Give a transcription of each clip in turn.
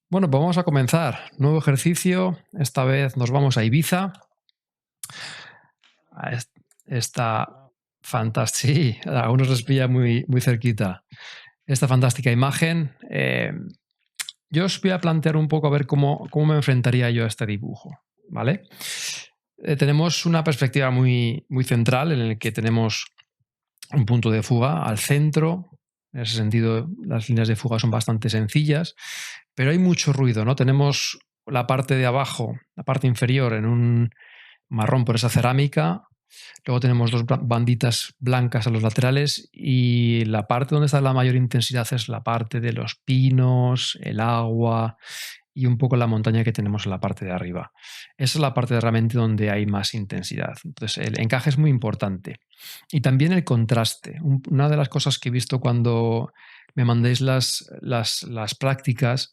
Bueno, pues vamos a comenzar. Nuevo ejercicio. Esta vez nos vamos a Ibiza. A esta fantástica, sí, a algunos les pilla muy cerquita. Esta fantástica imagen. Yo os voy a plantear un poco a ver cómo me enfrentaría yo a este dibujo, ¿vale? Tenemos una perspectiva muy central en el que tenemos un punto de fuga al centro. En ese sentido, las líneas de fuga son bastante sencillas, pero hay mucho ruido, ¿no? Tenemos la parte de abajo, la parte inferior, en un marrón por esa cerámica. Luego tenemos dos banditas blancas a los laterales y la parte donde está la mayor intensidad es la parte de los pinos, el agua y un poco la montaña que tenemos en la parte de arriba. Esa es la parte realmente donde hay más intensidad. Entonces, el encaje es muy importante. Y también el contraste. Una de las cosas que he visto cuando me mandéis las prácticas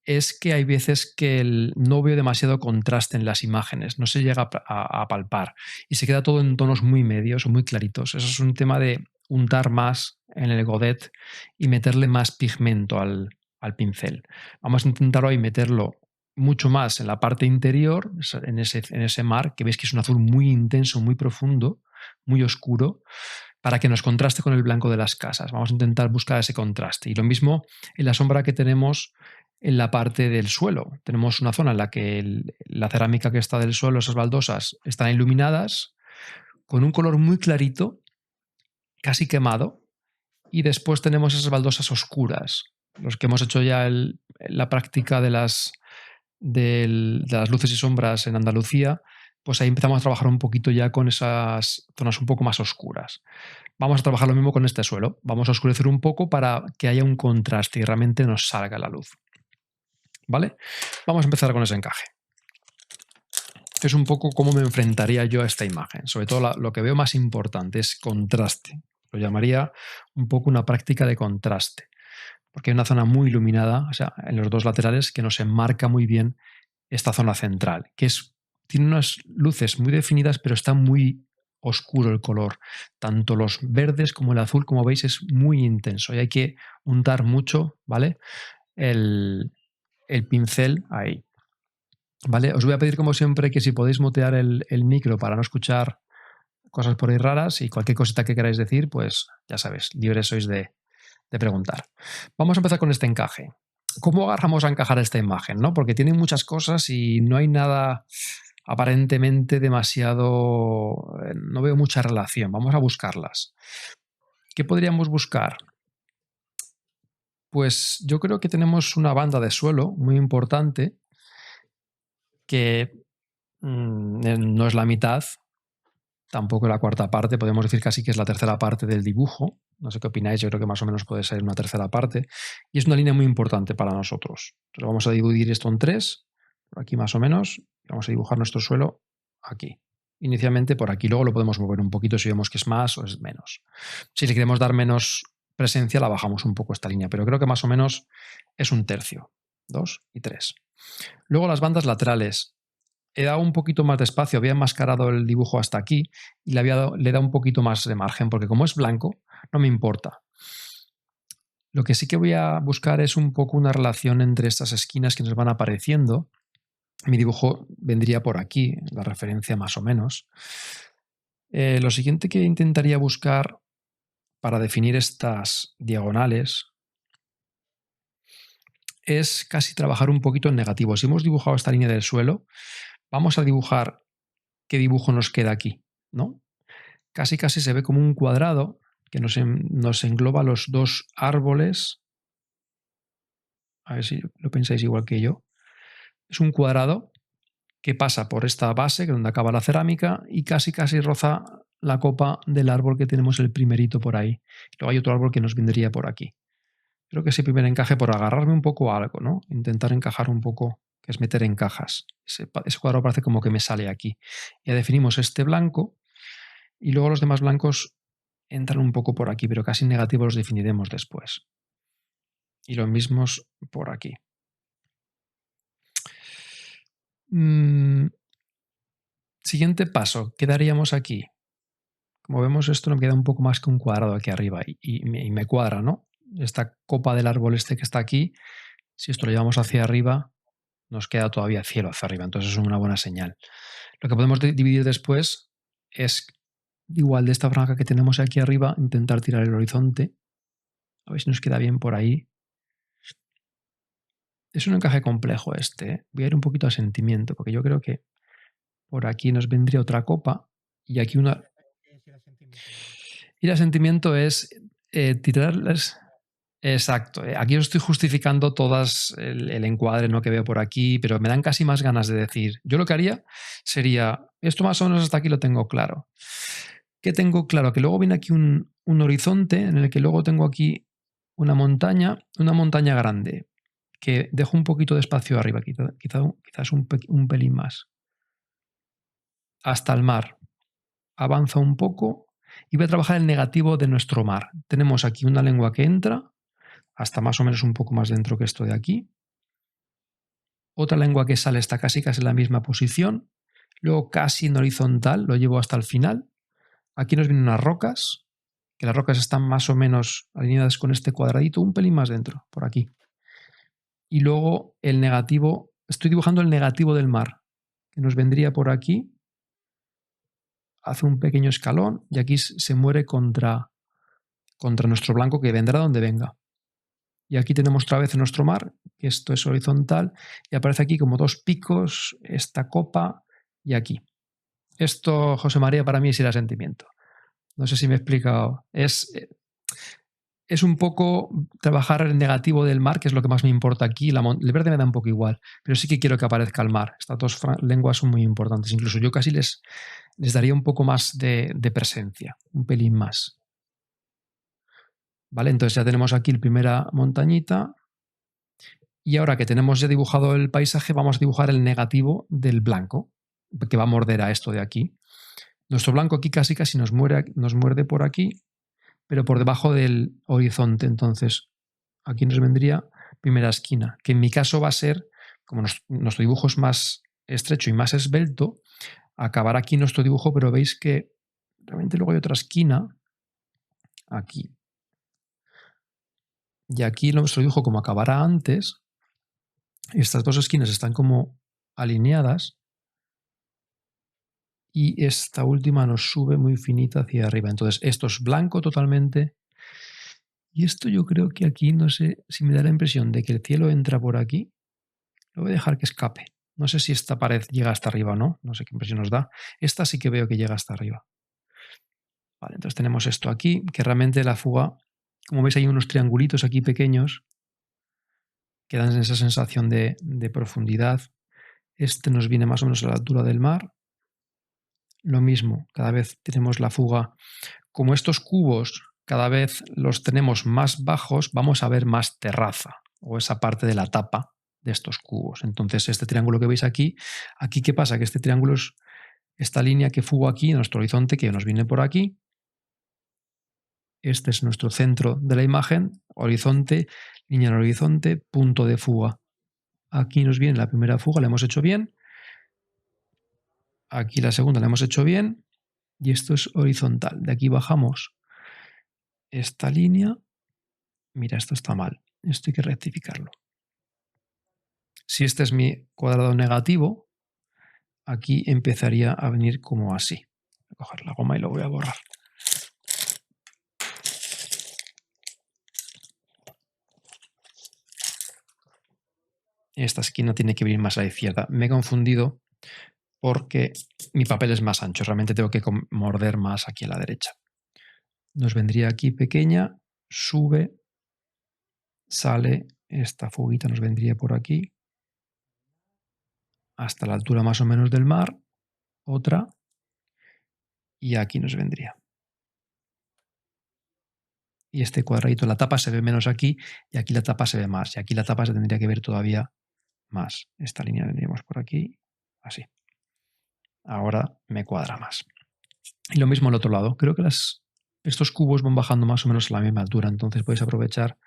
es que hay veces que no veo demasiado contraste en las imágenes, no se llega a palpar y se queda todo en tonos muy medios o muy claritos. Eso es un tema de untar más en el godet y meterle más pigmento al pincel. Vamos a intentar hoy meterlo mucho más en la parte interior, en ese mar, que veis que es un azul muy intenso, muy profundo, muy oscuro, para que nos contraste con el blanco de las casas. Vamos a intentar buscar ese contraste. Y lo mismo en la sombra que tenemos en la parte del suelo. Tenemos una zona en la que la cerámica que está del suelo, esas baldosas, están iluminadas con un color muy clarito, casi quemado, y después tenemos esas baldosas oscuras. Los que hemos hecho ya la práctica de las luces y sombras en Andalucía, pues ahí empezamos a trabajar un poquito ya con esas zonas un poco más oscuras. Vamos a trabajar lo mismo con este suelo. Vamos a oscurecer un poco para que haya un contraste y realmente nos salga la luz. ¿Vale? Vamos a empezar con ese encaje. Es un poco cómo me enfrentaría yo a esta imagen. Sobre todo lo que veo más importante es contraste. Lo llamaría un poco una práctica de contraste. Porque hay una zona muy iluminada, o sea, en los dos laterales, que nos enmarca muy bien esta zona central, que tiene unas luces muy definidas, pero está muy oscuro el color. Tanto los verdes como el azul, como veis, es muy intenso y hay que untar mucho, ¿vale? El pincel ahí. ¿Vale? Os voy a pedir, como siempre, que si podéis mutear el micro para no escuchar cosas por ahí raras y cualquier cosita que queráis decir, pues ya sabéis, libres sois de preguntar. Vamos a empezar con este encaje. ¿Cómo agarramos a encajar esta imagen? ¿No? Porque tiene muchas cosas y no hay nada aparentemente demasiado. No veo mucha relación. Vamos a buscarlas. ¿Qué podríamos buscar? Pues yo creo que tenemos una banda de suelo muy importante que no es la mitad, tampoco la cuarta parte, podemos decir casi que es la tercera parte del dibujo. No sé qué opináis, yo creo que más o menos puede ser una tercera parte. Y es una línea muy importante para nosotros. Entonces vamos a dividir esto en tres, por aquí más o menos, y vamos a dibujar nuestro suelo aquí. Inicialmente por aquí, luego lo podemos mover un poquito si vemos que es más o es menos. Si le queremos dar menos presencia, la bajamos un poco esta línea, pero creo que más o menos es un tercio. 2 y 3. Luego las bandas laterales. He dado un poquito más de espacio, había enmascarado el dibujo hasta aquí y le he dado un poquito más de margen, porque como es blanco, no me importa. Lo que sí que voy a buscar es un poco una relación entre estas esquinas que nos van apareciendo. Mi dibujo vendría por aquí, la referencia más o menos. Lo siguiente que intentaría buscar para definir estas diagonales es casi trabajar un poquito en negativo. Si hemos dibujado esta línea del suelo, vamos a dibujar qué dibujo nos queda aquí, ¿no? Casi se ve como un cuadrado que nos engloba los dos árboles. A ver si lo pensáis igual que yo. Es un cuadrado que pasa por esta base, que es donde acaba la cerámica, y casi roza la copa del árbol que tenemos el primerito por ahí. Luego hay otro árbol que nos vendría por aquí. Creo que ese primer encaje, por agarrarme un poco a algo, ¿no? Intentar encajar un poco, que es meter en cajas. Ese cuadrado parece como que me sale aquí. Ya definimos este blanco y luego los demás blancos entran un poco por aquí, pero casi negativos los definiremos después. Y los mismos por aquí. Siguiente paso, ¿qué daríamos aquí? Como vemos, esto me queda un poco más que un cuadrado aquí arriba y me cuadra, ¿no? Esta copa del árbol este que está aquí Si esto lo llevamos hacia arriba, nos queda todavía cielo hacia arriba, entonces es una buena señal. Lo que podemos dividir después es, igual de esta franja que tenemos aquí arriba, intentar tirar el horizonte. A ver si nos queda bien por ahí. Es un encaje complejo este, ¿eh? Voy a ir un poquito a sentimiento, porque yo creo que por aquí nos vendría otra copa y aquí una... Ir a sentimiento es tirarles... Exacto. Aquí os estoy justificando todas el encuadre, ¿no?, que veo por aquí, pero me dan casi más ganas de decir. Yo lo que haría sería, esto más o menos hasta aquí lo tengo claro. ¿Qué tengo claro? Que luego viene aquí un horizonte en el que luego tengo aquí una montaña grande, que dejo un poquito de espacio arriba, quizás un pelín más. Hasta el mar. Avanza un poco y voy a trabajar el negativo de nuestro mar. Tenemos aquí una lengua que entra, hasta más o menos un poco más dentro que esto de aquí. Otra lengua que sale está casi en la misma posición. Luego casi en horizontal, lo llevo hasta el final. Aquí nos vienen unas rocas, que las rocas están más o menos alineadas con este cuadradito, un pelín más dentro, por aquí. Y luego el negativo, estoy dibujando el negativo del mar, que nos vendría por aquí, hace un pequeño escalón y aquí se muere contra nuestro blanco, que vendrá donde venga. Y aquí tenemos otra vez nuestro mar, que esto es horizontal, y aparece aquí como dos picos, esta copa y aquí. Esto, José María, para mí es ir a sentimiento. No sé si me he explicado. Es un poco trabajar el negativo del mar, que es lo que más me importa aquí. El verde me da un poco igual, pero sí que quiero que aparezca el mar. Estas dos lenguas son muy importantes. Incluso yo casi les daría un poco más de presencia, un pelín más. ¿Vale? Entonces ya tenemos aquí la primera montañita. Y ahora que tenemos ya dibujado el paisaje, vamos a dibujar el negativo del blanco, que va a morder a esto de aquí. Nuestro blanco aquí casi nos muerde por aquí, pero por debajo del horizonte. Entonces, aquí nos vendría primera esquina, que en mi caso va a ser, como nuestro dibujo es más estrecho y más esbelto, acabar aquí nuestro dibujo, pero veis que realmente luego hay otra esquina aquí. Y aquí nuestro dibujo, como acabará antes, estas dos esquinas están como alineadas y esta última nos sube muy finita hacia arriba. Entonces, esto es blanco totalmente. Y esto yo creo que aquí, no sé si me da la impresión de que el cielo entra por aquí. Lo voy a dejar que escape. No sé si esta pared llega hasta arriba o no. No sé qué impresión nos da. Esta sí que veo que llega hasta arriba. Vale, entonces tenemos esto aquí, que realmente la fuga, como veis, hay unos triangulitos aquí pequeños que dan esa sensación de profundidad. Este nos viene más o menos a la altura del mar. Lo mismo, cada vez tenemos la fuga. Como estos cubos cada vez los tenemos más bajos, vamos a ver más terraza o esa parte de la tapa de estos cubos. Entonces, este triángulo que veis aquí, ¿qué pasa? Que este triángulo es esta línea que fugo aquí, nuestro horizonte, que nos viene por aquí. Este es nuestro centro de la imagen, horizonte, línea en el horizonte, punto de fuga. Aquí nos viene la primera fuga, la hemos hecho bien. Aquí la segunda la hemos hecho bien. Y esto es horizontal. De aquí bajamos esta línea. Mira, esto está mal. Esto hay que rectificarlo. Si este es mi cuadrado negativo, aquí empezaría a venir como así. Voy a coger la goma y lo voy a borrar. Esta esquina tiene que venir más a la izquierda. Me he confundido porque mi papel es más ancho. Realmente tengo que morder más aquí a la derecha. Nos vendría aquí pequeña, sube, sale, esta fuguita nos vendría por aquí, hasta la altura más o menos del mar, otra, y aquí nos vendría. Y este cuadradito, la tapa se ve menos aquí, y aquí la tapa se ve más, y aquí la tapa se tendría que ver todavía más. Esta línea vendríamos por aquí, así. Ahora me cuadra más. Y lo mismo al otro lado. Creo que estos cubos van bajando más o menos a la misma altura, entonces podéis aprovechar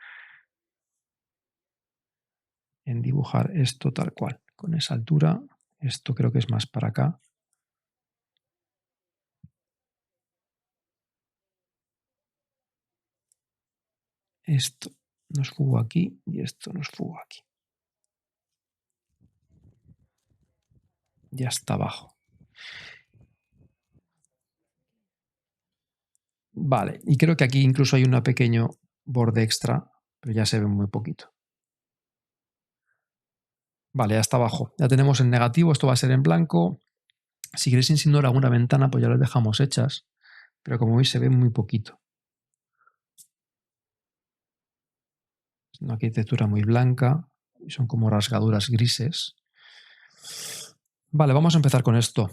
en dibujar esto tal cual. Con esa altura, esto creo que es más para acá. Esto nos fugo aquí y esto nos fugo aquí. y hasta abajo. Vale, y creo que aquí incluso hay un pequeño borde extra, pero ya se ve muy poquito. Vale, hasta abajo. Ya tenemos en negativo, esto va a ser en blanco. Si queréis insinuar alguna ventana, pues ya las dejamos hechas, pero como veis se ve muy poquito. Es una arquitectura muy blanca y son como rasgaduras grises. Vale, vamos a empezar con esto.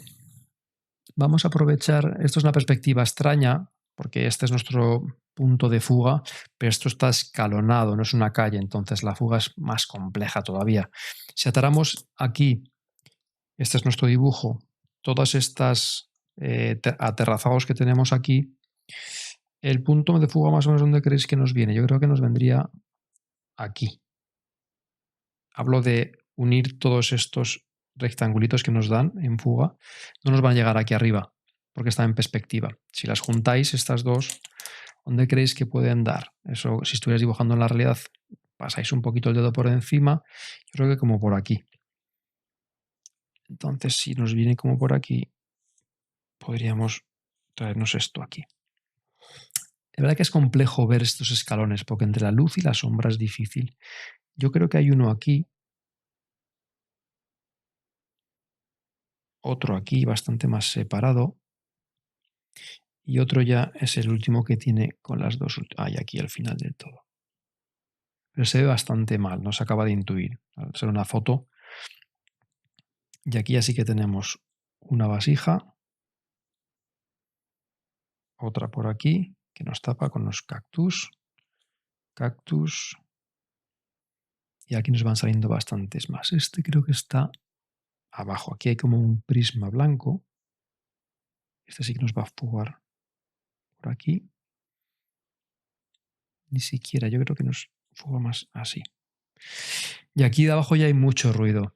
Vamos a aprovechar, esto es una perspectiva extraña, porque este es nuestro punto de fuga, pero esto está escalonado, no es una calle, entonces la fuga es más compleja todavía. Si ataramos aquí, este es nuestro dibujo, todas estas aterrazados que tenemos aquí, el punto de fuga más o menos donde creéis que nos viene, yo creo que nos vendría aquí. Hablo de unir todos estos rectangulitos que nos dan en fuga, no nos van a llegar aquí arriba, porque están en perspectiva. Si las juntáis, estas dos, ¿dónde creéis que pueden dar? Eso, si estuvierais dibujando en la realidad, pasáis un poquito el dedo por encima, yo creo que como por aquí. Entonces, si nos viene como por aquí, podríamos traernos esto aquí. La verdad que es complejo ver estos escalones, porque entre la luz y la sombra es difícil. Yo creo que hay uno aquí, otro aquí, bastante más separado, y otro ya es el último que tiene con las dos. Hay aquí al final del todo. Pero se ve bastante mal, no se acaba de intuir. Al ser una foto. Y aquí ya sí que tenemos una vasija, otra por aquí, que nos tapa con los cactus. Cactus. Y aquí nos van saliendo bastantes más. Este creo que está abajo. Aquí hay como un prisma blanco. Este sí que nos va a fugar por aquí. Ni siquiera, yo creo que nos fuga más así. Y aquí de abajo ya hay mucho ruido.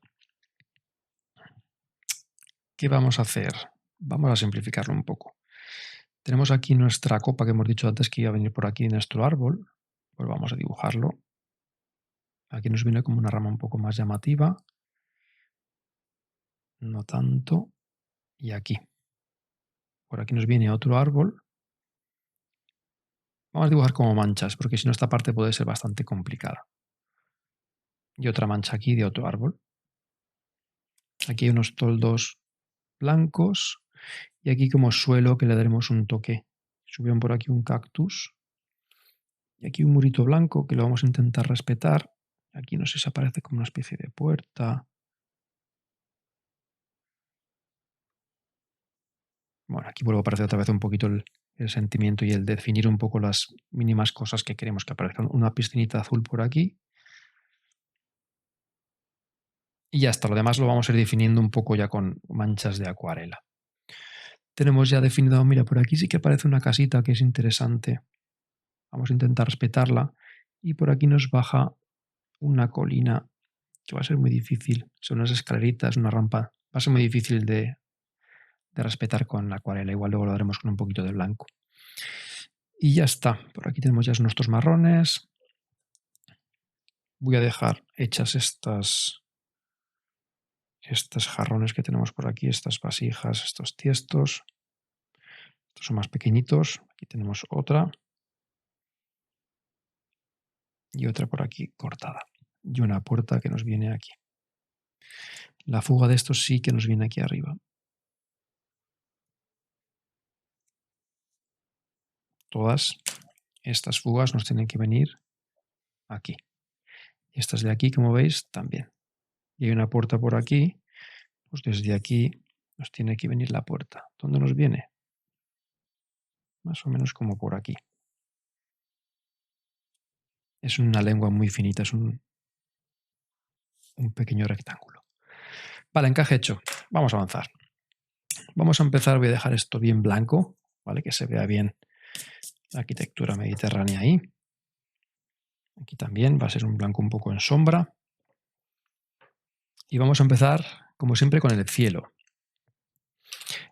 ¿Qué vamos a hacer? Vamos a simplificarlo un poco. Tenemos aquí nuestra copa que hemos dicho antes que iba a venir por aquí en nuestro árbol. Pues vamos a dibujarlo. Aquí nos viene como una rama un poco más llamativa. No tanto. Y aquí. Por aquí nos viene otro árbol. Vamos a dibujar como manchas, porque si no esta parte puede ser bastante complicada. Y otra mancha aquí de otro árbol. Aquí hay unos toldos blancos. Y aquí como suelo que le daremos un toque. Subieron por aquí un cactus. Y aquí un murito blanco que lo vamos a intentar respetar. Aquí no sé si aparece como una especie de puerta. Bueno, aquí vuelvo a aparecer otra vez un poquito el sentimiento y el definir un poco las mínimas cosas que queremos que aparezcan. Una piscinita azul por aquí. Y ya está, lo demás lo vamos a ir definiendo un poco ya con manchas de acuarela. Tenemos ya definido, mira, por aquí sí que aparece una casita que es interesante. Vamos a intentar respetarla. Y por aquí nos baja una colina que va a ser muy difícil. Son unas escaleritas, una rampa. Va a ser muy difícil de respetar con la acuarela. Igual luego lo haremos con un poquito de blanco. Y ya está. Por aquí tenemos ya nuestros marrones. Voy a dejar hechas estos jarrones que tenemos por aquí, estas vasijas, estos tiestos. Estos son más pequeñitos. Aquí tenemos otra. Y otra por aquí cortada. Y una puerta que nos viene aquí. La fuga de estos sí que nos viene aquí arriba. Todas estas fugas nos tienen que venir aquí. Y estas de aquí, como veis, también. Y hay una puerta por aquí. Pues desde aquí nos tiene que venir la puerta. ¿Dónde nos viene? Más o menos como por aquí. Es una lengua muy finita, es un pequeño rectángulo. Vale, encaje hecho. Vamos a avanzar. Vamos a empezar, voy a dejar esto bien blanco, ¿vale? Que se vea bien la arquitectura mediterránea ahí. Aquí también va a ser un blanco un poco en sombra. Y vamos a empezar, como siempre, con el cielo.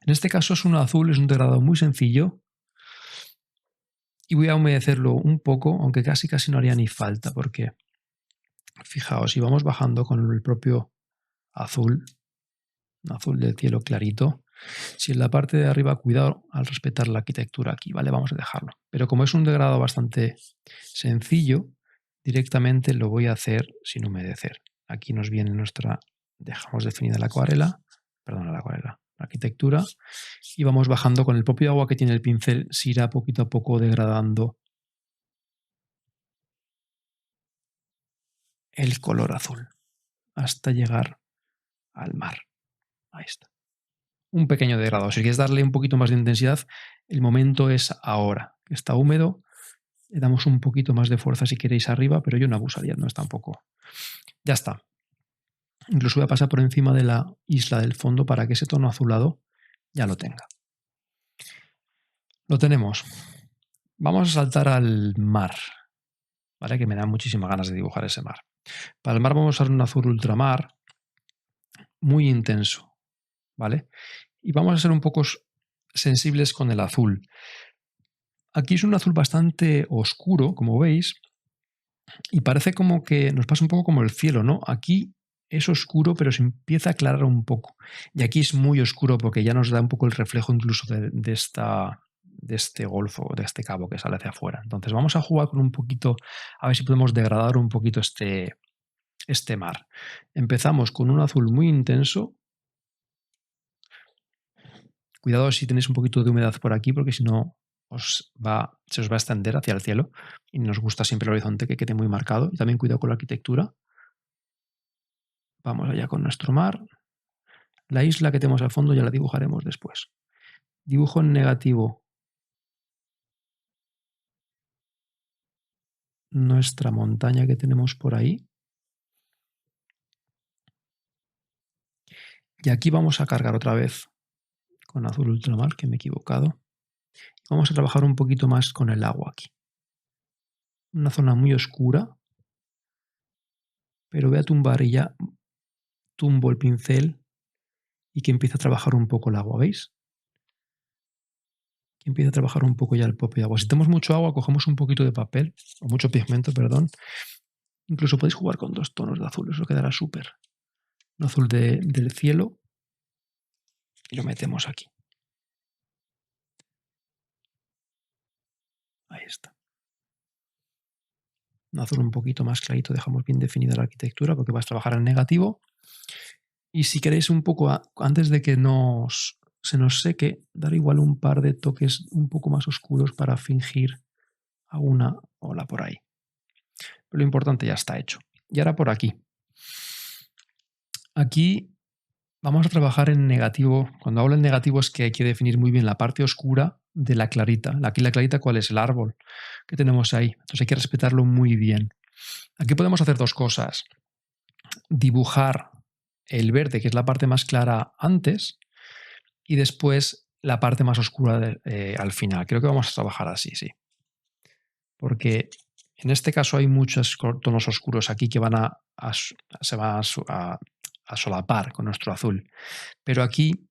En este caso es un azul, es un degradado muy sencillo. Y voy a humedecerlo un poco, aunque casi no haría ni falta, porque fijaos, si vamos bajando con el propio azul, un azul del cielo clarito. Si en la parte de arriba, cuidado al respetar la arquitectura aquí, ¿vale? Vamos a dejarlo. Pero como es un degradado bastante sencillo, directamente lo voy a hacer sin humedecer. Aquí nos viene nuestra, dejamos definida la acuarela, perdón, la acuarela, la arquitectura, y vamos bajando con el propio agua que tiene el pincel, se irá poquito a poco degradando el color azul hasta llegar al mar. Ahí está. Un pequeño degradado. Si quieres darle un poquito más de intensidad, el momento es ahora. Está húmedo, le damos un poquito más de fuerza si queréis arriba, pero yo no abusaría, no es tampoco. Ya está. Incluso voy a pasar por encima de la isla del fondo para que ese tono azulado ya lo tenga. Lo tenemos. Vamos a saltar al mar, ¿vale? Que me dan muchísimas ganas de dibujar ese mar. Para el mar vamos a usar un azul ultramar muy intenso, ¿vale? Y vamos a ser un poco sensibles con el azul. Aquí es un azul bastante oscuro, como veis, y parece como que nos pasa un poco como el cielo, ¿no? Aquí es oscuro, pero se empieza a aclarar un poco. Y aquí es muy oscuro porque ya nos da un poco el reflejo incluso de este golfo, de este cabo que sale hacia afuera. Entonces vamos a jugar con un poquito, a ver si podemos degradar un poquito este mar. Empezamos con un azul muy intenso. Cuidado si tenéis un poquito de humedad por aquí, porque si no se os va a extender hacia el cielo y nos gusta siempre el horizonte que quede muy marcado. Y también cuidado con la arquitectura. Vamos allá con nuestro mar. La isla que tenemos al fondo ya la dibujaremos después. Dibujo en negativo nuestra montaña que tenemos por ahí. Y aquí vamos a cargar otra vez con azul ultramar, que me he equivocado. Vamos a trabajar un poquito más con el agua aquí. Una zona muy oscura, pero voy a tumbar y ya tumbo el pincel y que empiece a trabajar un poco el agua, ¿veis? Que empiece a trabajar un poco ya el propio agua. Si tenemos mucho agua, cogemos un poquito de papel, o mucho pigmento, perdón. Incluso podéis jugar con 2 tonos de azul, eso quedará súper. Un azul del cielo y lo metemos aquí. Ahí está. Un azul un poquito más clarito, dejamos bien definida la arquitectura porque vas a trabajar en negativo. Y si queréis un poco, antes de que se nos seque, dar igual un par de toques un poco más oscuros para fingir alguna ola por ahí. Pero lo importante ya está hecho. Y ahora por aquí. Aquí vamos a trabajar en negativo. Cuando hablo en negativo es que hay que definir muy bien la parte oscura de la clarita. Aquí la clarita, ¿cuál es? El árbol que tenemos ahí. Entonces hay que respetarlo muy bien. Aquí podemos hacer 2 cosas. Dibujar el verde, que es la parte más clara antes, y después la parte más oscura al final. Creo que vamos a trabajar así, sí. Porque en este caso hay muchos tonos oscuros aquí que se van a solapar con nuestro azul. Pero aquí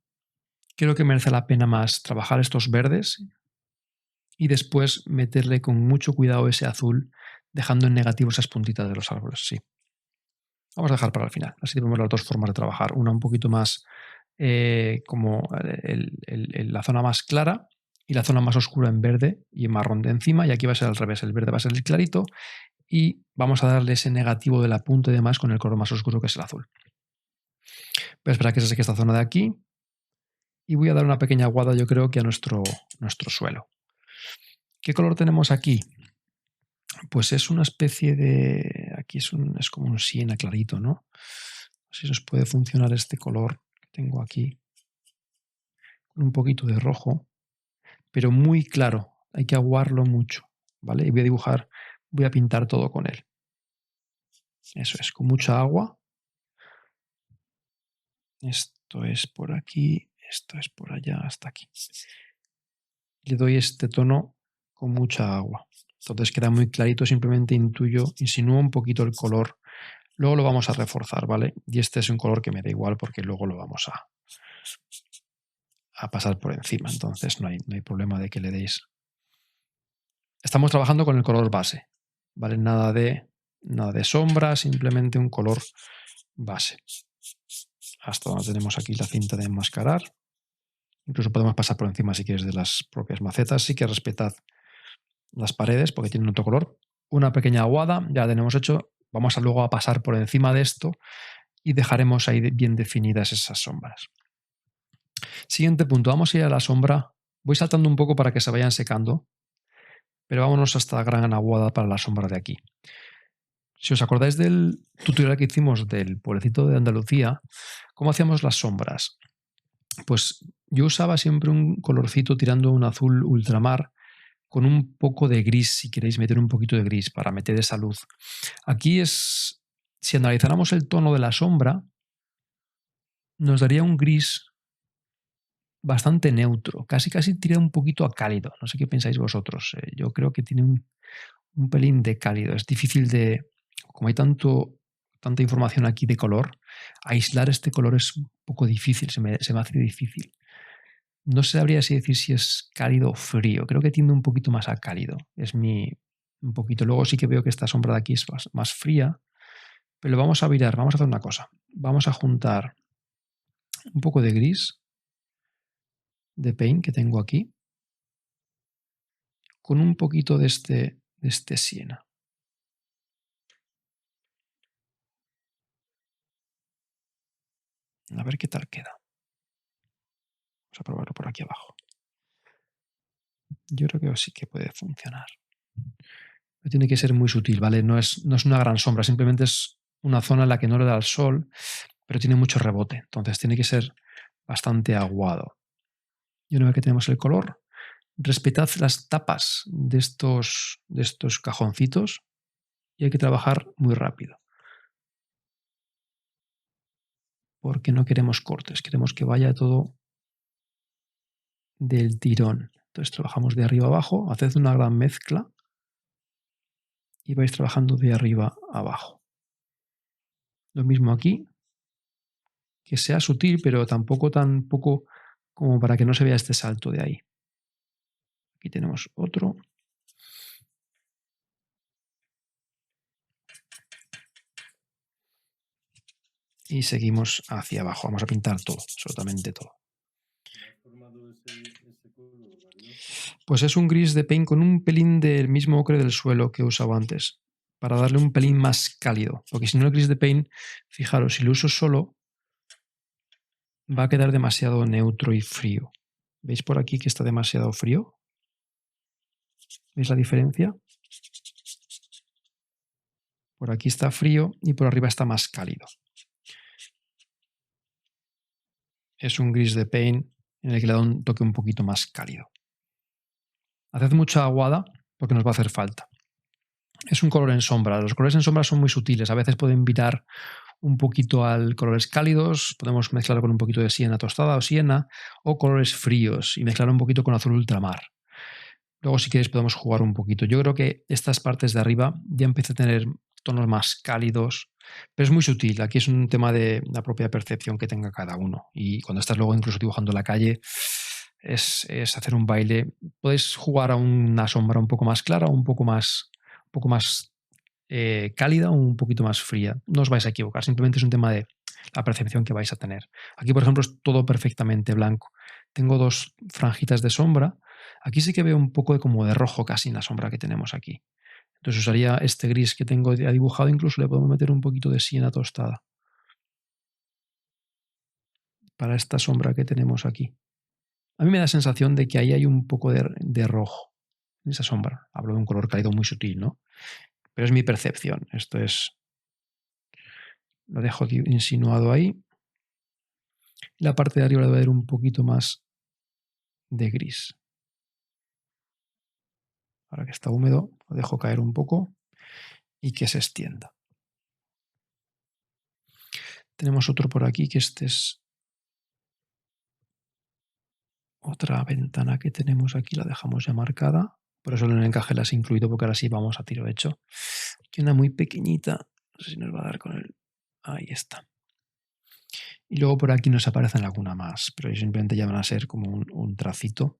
creo que merece la pena más trabajar estos verdes y después meterle con mucho cuidado ese azul, dejando en negativo esas puntitas de los árboles, sí. Vamos a dejar para el final. Así vemos las 2 formas de trabajar. Una un poquito más como la zona más clara y la zona más oscura en verde y en marrón de encima. Y aquí va a ser al revés. El verde va a ser el clarito y vamos a darle ese negativo del apunte de más con el color más oscuro que es el azul. Voy a esperar a que se seque esta zona de aquí y voy a dar una pequeña aguada, yo creo que a nuestro suelo. ¿Qué color tenemos aquí? Pues es una especie de... Aquí es como un siena clarito, ¿no? Si nos puede funcionar este color que tengo aquí. Con un poquito de rojo, pero muy claro. Hay que aguarlo mucho, ¿vale? Y voy a pintar todo con él. Eso es, con mucha agua. Esto es por aquí, esto es por allá, hasta aquí. Le doy este tono con mucha agua. Entonces queda muy clarito, simplemente insinúo un poquito el color. Luego lo vamos a reforzar, ¿vale? Y este es un color que me da igual porque luego lo vamos a pasar por encima. Entonces no hay problema de que le deis. Estamos trabajando con el color base, ¿vale? Nada de sombra, simplemente un color base. hasta donde tenemos aquí la cinta de enmascarar. Incluso podemos pasar por encima si quieres de las propias macetas. Sí que respetad las paredes porque tienen otro color. Una pequeña aguada, ya la tenemos hecho. Vamos a luego a pasar por encima de esto y dejaremos ahí bien definidas esas sombras. Siguiente punto, vamos a ir a la sombra. Voy saltando un poco para que se vayan secando, pero vámonos hasta la gran aguada para la sombra de aquí. Si os acordáis del tutorial que hicimos del pueblecito de Andalucía, ¿cómo hacíamos las sombras? Pues yo usaba siempre un colorcito tirando un azul ultramar con un poco de gris, si queréis meter un poquito de gris para meter esa luz. Aquí es, si analizáramos el tono de la sombra, nos daría un gris bastante neutro, casi tira un poquito a cálido. No sé qué pensáis vosotros. Yo creo que tiene un pelín de cálido. Es difícil de, como hay tanta información aquí de color, aislar este color es un poco difícil, se me hace difícil. No sabría si decir si es cálido o frío. Creo que tiende un poquito más a cálido. Es un poquito. Luego sí que veo que esta sombra de aquí es más fría. Pero vamos a virar, vamos a hacer una cosa. Vamos a juntar un poco de gris de paint que tengo aquí con un poquito de este siena. A ver qué tal queda. Vamos a probarlo por aquí abajo. Yo creo que sí que puede funcionar. Pero tiene que ser muy sutil, ¿vale? No es una gran sombra, simplemente es una zona en la que no le da el sol, pero tiene mucho rebote. Entonces tiene que ser bastante aguado. Y una vez que tenemos el color, respetad las tapas de estos cajoncitos y hay que trabajar muy rápido. Porque no queremos cortes, queremos que vaya todo del tirón. Entonces trabajamos de arriba a abajo, haced una gran mezcla y vais trabajando de arriba a abajo. Lo mismo aquí, que sea sutil, pero tampoco tan poco como para que no se vea este salto de ahí. Aquí tenemos otro. Y seguimos hacia abajo. Vamos a pintar todo, absolutamente todo. Pues es un gris de paint con un pelín del mismo ocre del suelo que usaba antes, para darle un pelín más cálido. Porque si no el gris de paint, fijaros, si lo uso solo, va a quedar demasiado neutro y frío. ¿Veis por aquí que está demasiado frío? ¿Veis la diferencia? Por aquí está frío y por arriba está más cálido. Es un gris de paint en el que le da un toque un poquito más cálido. Haced mucha aguada porque nos va a hacer falta. Es un color en sombra. Los colores en sombra son muy sutiles. A veces pueden virar un poquito a colores cálidos. Podemos mezclarlo con un poquito de siena tostada o siena, o colores fríos y mezclarlo un poquito con azul ultramar. Luego, si queréis, podemos jugar un poquito. Yo creo que estas partes de arriba ya empiezan a tener tonos más cálidos, pero es muy sutil. Aquí es un tema de la propia percepción que tenga cada uno. Y cuando estás luego incluso dibujando la calle, es hacer un baile. Podéis jugar a una sombra un poco más clara, un poco más cálida o un poquito más fría. No os vais a equivocar, simplemente es un tema de la percepción que vais a tener. Aquí, por ejemplo, es todo perfectamente blanco. Tengo dos franjitas de sombra. Aquí sí que veo un poco como de rojo casi en la sombra que tenemos aquí. Entonces usaría este gris que tengo ya dibujado, incluso le podemos meter un poquito de siena tostada para esta sombra que tenemos aquí. A mí me da la sensación de que ahí hay un poco de rojo en esa sombra. Hablo de un color cálido muy sutil, ¿no? Pero es mi percepción. Esto es... Lo dejo insinuado ahí. La parte de arriba le voy a dar un poquito más de gris. Ahora que está húmedo, lo dejo caer un poco y que se extienda. Tenemos otro por aquí, que este es otra ventana que tenemos aquí, la dejamos ya marcada. Por eso en el encaje las he incluido, porque ahora sí vamos a tiro hecho. Aquí una muy pequeñita, no sé si nos va a dar con el... Ahí está. Y luego por aquí nos aparecen alguna más, pero simplemente ya van a ser como un tracito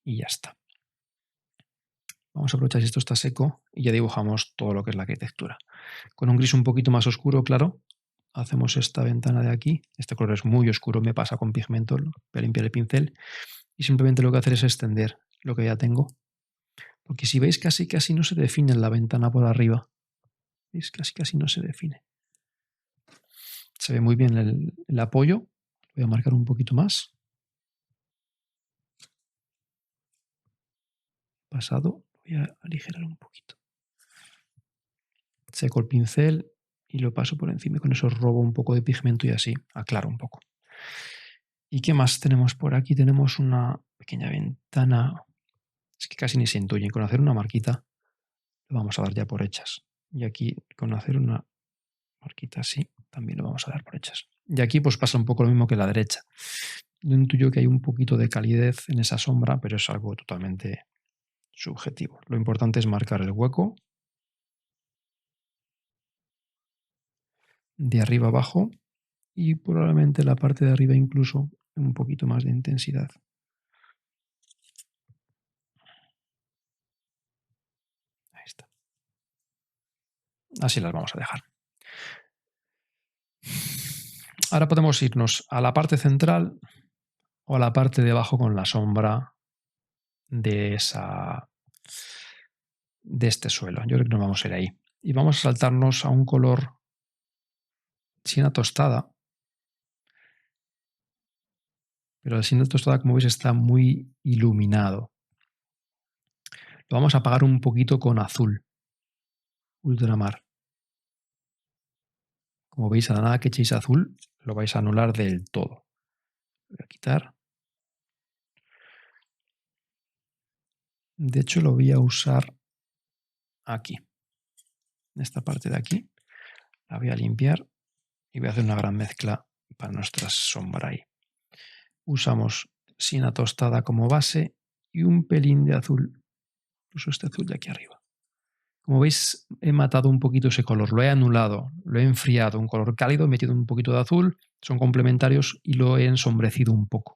y ya está. Vamos a aprovechar si esto está seco y ya dibujamos todo lo que es la arquitectura. Con un gris un poquito más oscuro, claro, hacemos esta ventana de aquí. Este color es muy oscuro, me pasa con pigmento, voy a limpiar el pincel y simplemente lo que hacer es extender lo que ya tengo. Porque si veis casi no se define la ventana por arriba. ¿Veis? Casi no se define. Se ve muy bien el apoyo. Voy a marcar un poquito más. Pasado, voy a aligerar un poquito. Seco el pincel y lo paso por encima y con eso robo un poco de pigmento y así aclaro un poco. ¿Y qué más tenemos por aquí? Tenemos una pequeña ventana. Es que casi ni se intuye. Con hacer una marquita lo vamos a dar ya por hechas. Y aquí con hacer una marquita así también lo vamos a dar por hechas. Y aquí pues pasa un poco lo mismo que la derecha. Yo intuyo que hay un poquito de calidez en esa sombra, pero es algo totalmente subjetivo. Lo importante es marcar el hueco de arriba abajo y probablemente la parte de arriba incluso un poquito más de intensidad. Ahí está. Así las vamos a dejar. Ahora podemos irnos a la parte central o a la parte de abajo con la sombra de este suelo. Yo creo que nos vamos a ir ahí. Y vamos a saltarnos a un color siena tostada. Pero el siena tostada, como veis, está muy iluminado. Lo vamos a apagar un poquito con azul ultramar. Como veis, a la nada que echéis azul, lo vais a anular del todo. Voy a quitar. De hecho, lo voy a usar aquí. En esta parte de aquí. La voy a limpiar y voy a hacer una gran mezcla para nuestra sombra ahí. Usamos siena tostada como base y un pelín de azul. Incluso este azul de aquí arriba. Como veis, he matado un poquito ese color, lo he anulado, lo he enfriado, un color cálido, he metido un poquito de azul, son complementarios y lo he ensombrecido un poco.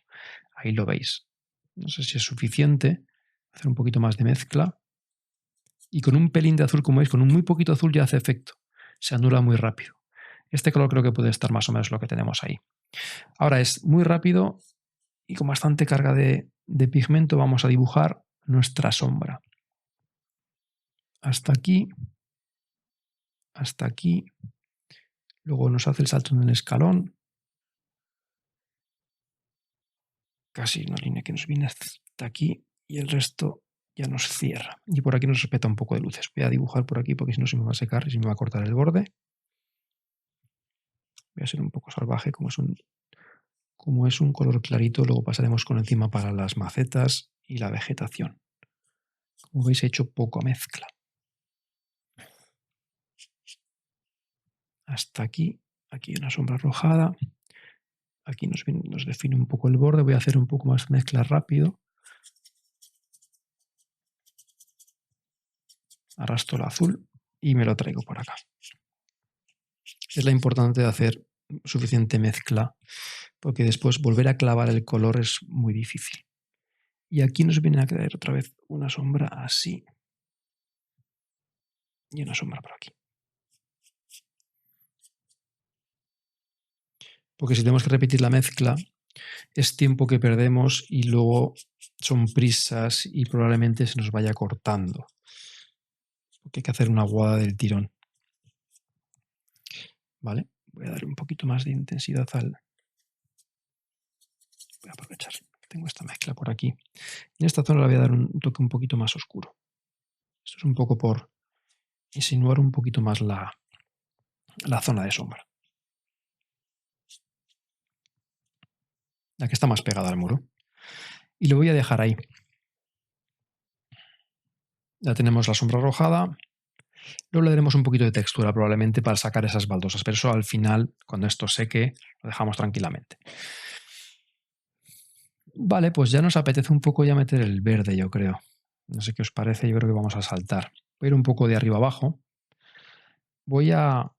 Ahí lo veis. No sé si es suficiente, hacer un poquito más de mezcla. Y con un pelín de azul, como veis, con un muy poquito azul ya hace efecto, se anula muy rápido. Este color creo que puede estar más o menos lo que tenemos ahí. Ahora es muy rápido y con bastante carga de pigmento vamos a dibujar nuestra sombra. Hasta aquí, hasta aquí, luego nos hace el salto en el escalón, casi una línea que nos viene hasta aquí y el resto ya nos cierra. Y por aquí nos respeta un poco de luces. Voy a dibujar por aquí porque si no se me va a secar y se me va a cortar el borde. Voy a ser un poco salvaje como es un color clarito, luego pasaremos con encima para las macetas y la vegetación. Como veis he hecho poca mezcla. Hasta aquí, aquí una sombra arrojada. Aquí nos define un poco el borde. Voy a hacer un poco más mezcla rápido. Arrastro el azul y me lo traigo por acá. Es la importante de hacer suficiente mezcla porque después volver a clavar el color es muy difícil. Y aquí nos viene a quedar otra vez una sombra así y una sombra por aquí. Porque si tenemos que repetir la mezcla, es tiempo que perdemos y luego son prisas y probablemente se nos vaya cortando. Porque hay que hacer una aguada del tirón. ¿Vale? Voy a dar un poquito más de intensidad Voy a aprovechar que tengo esta mezcla por aquí. En esta zona le voy a dar un toque un poquito más oscuro. Esto es un poco por insinuar un poquito más la zona de sombra. La que está más pegada al muro. Y lo voy a dejar ahí. Ya tenemos la sombra arrojada. Luego le daremos un poquito de textura probablemente para sacar esas baldosas, pero eso al final, cuando esto seque, lo dejamos tranquilamente. Vale, pues ya nos apetece un poco ya meter el verde, yo creo. No sé qué os parece, yo creo que vamos a saltar. Voy a ir un poco de arriba abajo. Voy a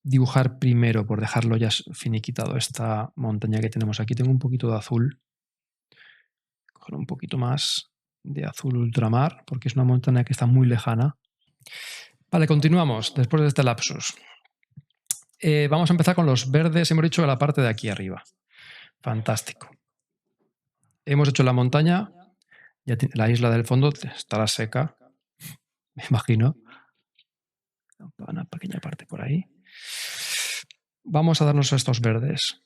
dibujar primero, por dejarlo ya finiquitado, esta montaña que tenemos aquí. Tengo un poquito de azul. Coger un poquito más de azul ultramar, porque es una montaña que está muy lejana. Vale, continuamos después de este lapsus. Vamos a empezar con los verdes. Hemos dicho la parte de aquí arriba. Fantástico. Hemos hecho la montaña. Ya la isla del fondo estará seca, me imagino. Una pequeña parte por ahí. Vamos a darnos a estos verdes.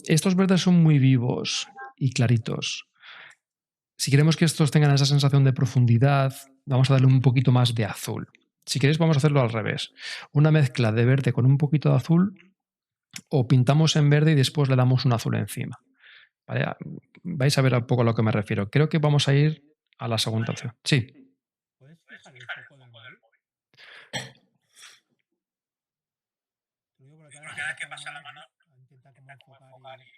Estos verdes son muy vivos y claritos. Si queremos que estos tengan esa sensación de profundidad, vamos a darle un poquito más de azul. Si queréis, vamos a hacerlo al revés. Una mezcla de verde con un poquito de azul, o pintamos en verde y después le damos un azul encima. ¿Vale? Vais a ver un poco a lo que me refiero. Creo que vamos a ir a la segunda opción. Sí. ¿Puedes fijar el foco del móvil? Te digo porque cada vez que pasa la mano, intenta como enfocar y...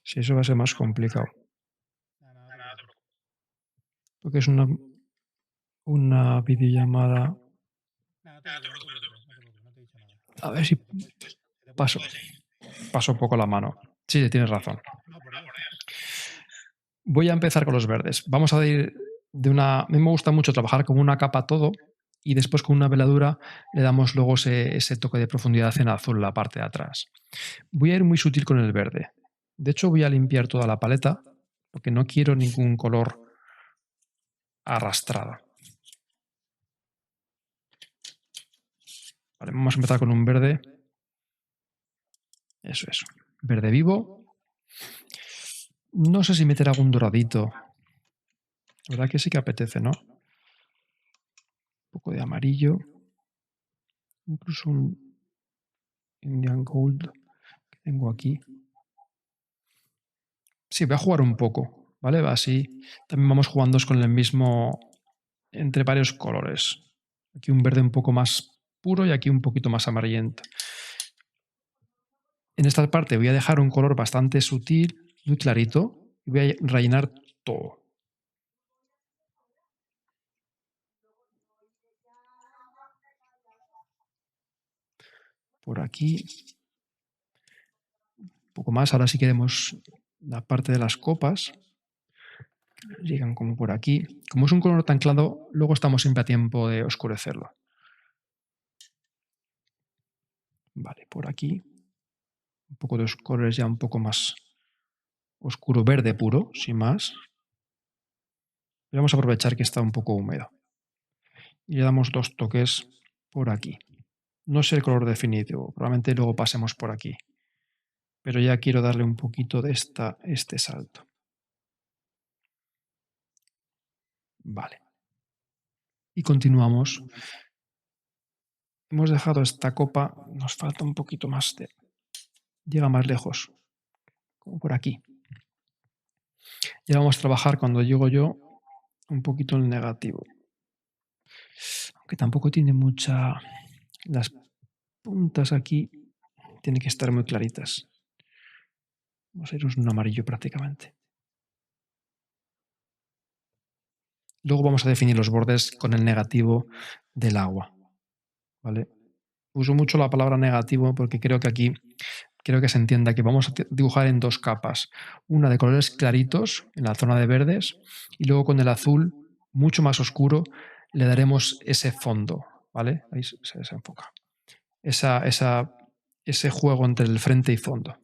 Sí, eso va a ser más complicado. Nada, no te preocupes. Porque es una videollamada. Nada, no te preocupes, no te he dicho nada. A ver si paso un poco la mano. Sí, tienes razón. No, por Dios. Voy a empezar con los verdes. Vamos a ir de una... A mí me gusta mucho trabajar con una capa todo y después con una veladura le damos luego ese toque de profundidad en azul en la parte de atrás. Voy a ir muy sutil con el verde. De hecho, voy a limpiar toda la paleta porque no quiero ningún color arrastrado. Vale, vamos a empezar con un verde. Eso es. Verde vivo. No sé si meter algún doradito. La verdad que sí que apetece, ¿no? Un poco de amarillo. Incluso un Indian Gold que tengo aquí. Sí, voy a jugar un poco, ¿vale? Así también vamos jugando con el mismo entre varios colores. Aquí un verde un poco más puro y aquí un poquito más amarillento. En esta parte voy a dejar un color bastante sutil, muy clarito, y voy a rellenar todo. Por aquí. Un poco más. Ahora sí queremos la parte de las copas. Llegan como por aquí. Como es un color tan claro, luego estamos siempre a tiempo de oscurecerlo. Vale, por aquí. Un poco de los colores ya un poco más oscuro, verde puro, sin más. Y vamos a aprovechar que está un poco húmedo. Y le damos dos toques por aquí. No sé el color definitivo, probablemente luego pasemos por aquí. Pero ya quiero darle un poquito de este salto. Vale. Y continuamos. Hemos dejado esta copa, nos falta un poquito más de... Llega más lejos, como por aquí. Y vamos a trabajar cuando llego yo un poquito el negativo. Aunque tampoco tiene mucha... Las puntas aquí tienen que estar muy claritas. Vamos a irnos un amarillo prácticamente. Luego vamos a definir los bordes con el negativo del agua. ¿Vale? Uso mucho la palabra negativo porque creo que aquí quiero que se entienda que vamos a dibujar en dos capas. Una de colores claritos en la zona de verdes y luego con el azul mucho más oscuro le daremos ese fondo. ¿Vale? Ahí se desenfoca. Ese juego entre el frente y fondo.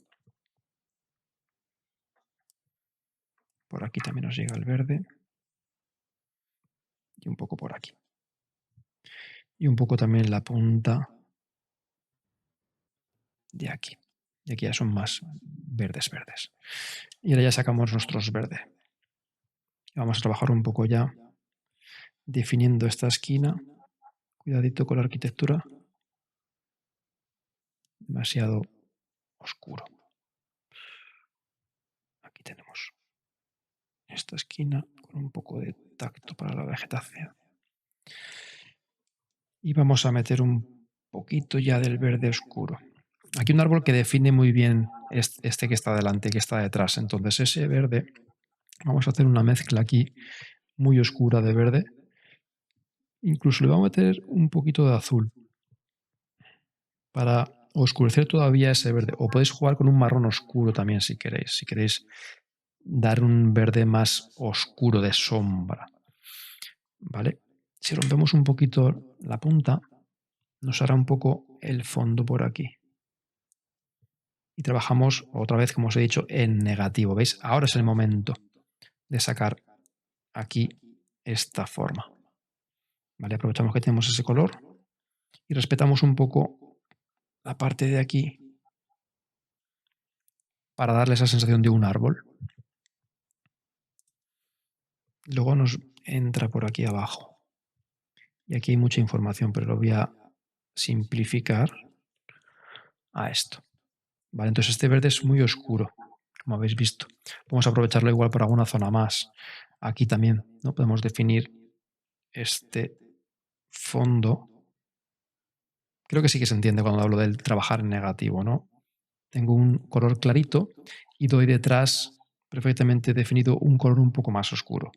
Por aquí también nos llega el verde. Y un poco por aquí. Y un poco también la punta de aquí. Y aquí ya son más verdes. Y ahora ya sacamos nuestros verdes. Vamos a trabajar un poco ya definiendo esta esquina. Cuidadito con la arquitectura. Demasiado oscuro. Aquí tenemos esta esquina con un poco de tacto para la vegetación. Y vamos a meter un poquito ya del verde oscuro. Aquí un árbol que define muy bien este que está delante y que está detrás. Entonces ese verde, vamos a hacer una mezcla aquí muy oscura de verde. Incluso le vamos a meter un poquito de azul para oscurecer todavía ese verde. O podéis jugar con un marrón oscuro también si queréis. Si queréis dar un verde más oscuro de sombra. ¿Vale? Si rompemos un poquito la punta, nos hará un poco el fondo por aquí. Y trabajamos otra vez, como os he dicho, en negativo. ¿Veis? Ahora es el momento de sacar aquí esta forma. ¿Vale? Aprovechamos que tenemos ese color y respetamos un poco la parte de aquí para darle esa sensación de un árbol. Luego nos entra por aquí abajo. Y aquí hay mucha información, pero lo voy a simplificar a esto. ¿Vale? Entonces este verde es muy oscuro, como habéis visto. Vamos a aprovecharlo igual por alguna zona más. Aquí también, ¿no? Podemos definir este fondo. Creo que sí que se entiende cuando hablo del trabajar en negativo, ¿no? Tengo un color clarito y doy detrás perfectamente definido un color un poco más oscuro.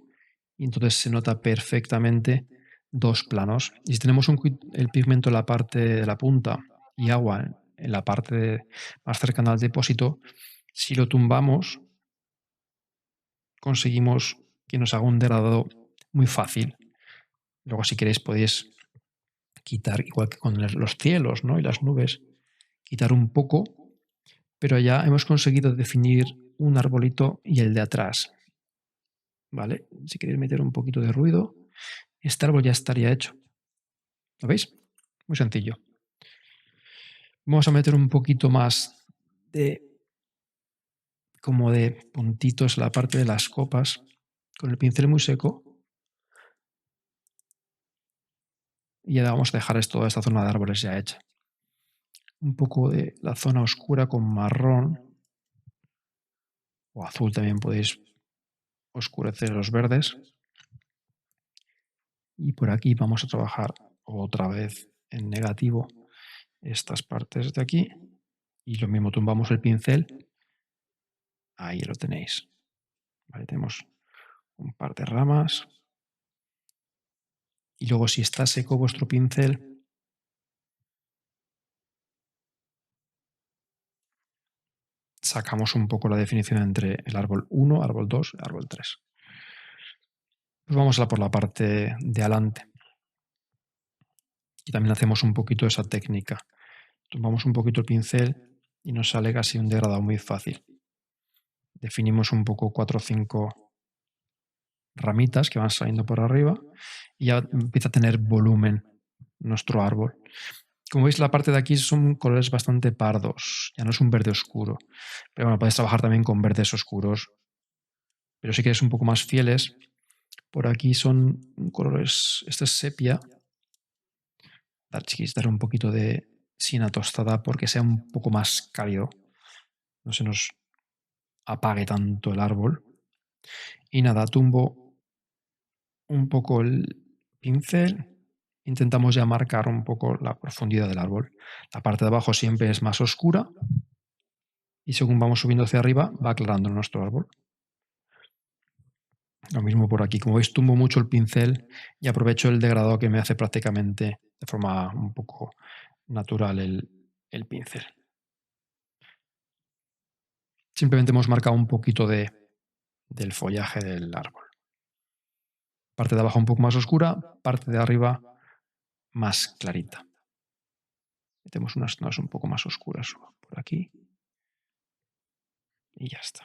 Y entonces se nota perfectamente dos planos. Y si tenemos el pigmento en la parte de la punta y agua en la parte más cercana al depósito, si lo tumbamos, conseguimos que nos haga un degradado muy fácil. Luego, si queréis, podéis quitar, igual que con los cielos, ¿no? Y las nubes, quitar un poco, pero ya hemos conseguido definir un arbolito y el de atrás. ¿Vale? Si queréis meter un poquito de ruido, este árbol ya estaría hecho. ¿Lo veis? Muy sencillo. Vamos a meter un poquito más de como de puntitos en la parte de las copas con el pincel muy seco. Y ya vamos a dejar toda esta zona de árboles ya hecha. Un poco de la zona oscura con marrón o azul también podéis oscurecer los verdes. Y por aquí vamos a trabajar otra vez en negativo estas partes de aquí. Y lo mismo, tumbamos el pincel. Ahí lo tenéis. Vale, tenemos un par de ramas. Y luego si está seco vuestro pincel, sacamos un poco la definición entre el árbol 1, árbol 2 y árbol 3. Pues vamos a por la parte de adelante. Y también hacemos un poquito esa técnica. Tomamos un poquito el pincel y nos sale casi un degradado muy fácil. Definimos un poco 4 o 5 ramitas que van saliendo por arriba y ya empieza a tener volumen nuestro árbol. Como veis, la parte de aquí son colores bastante pardos, ya no es un verde oscuro. Pero bueno, podéis trabajar también con verdes oscuros. Pero si queréis un poco más fieles, por aquí son colores, este es sepia. Si queréis dar un poquito de sina tostada porque sea un poco más cálido, no se nos apague tanto el árbol. Y nada, tumbo un poco el pincel, intentamos ya marcar un poco la profundidad del árbol. La parte de abajo siempre es más oscura y según vamos subiendo hacia arriba va aclarando nuestro árbol. Lo mismo por aquí, como veis tumbo mucho el pincel y aprovecho el degradado que me hace prácticamente de forma un poco natural el pincel. Simplemente hemos marcado un poquito del follaje del árbol. Parte de abajo un poco más oscura, parte de arriba más clarita. Metemos unas zonas un poco más oscuras por aquí. Y ya está.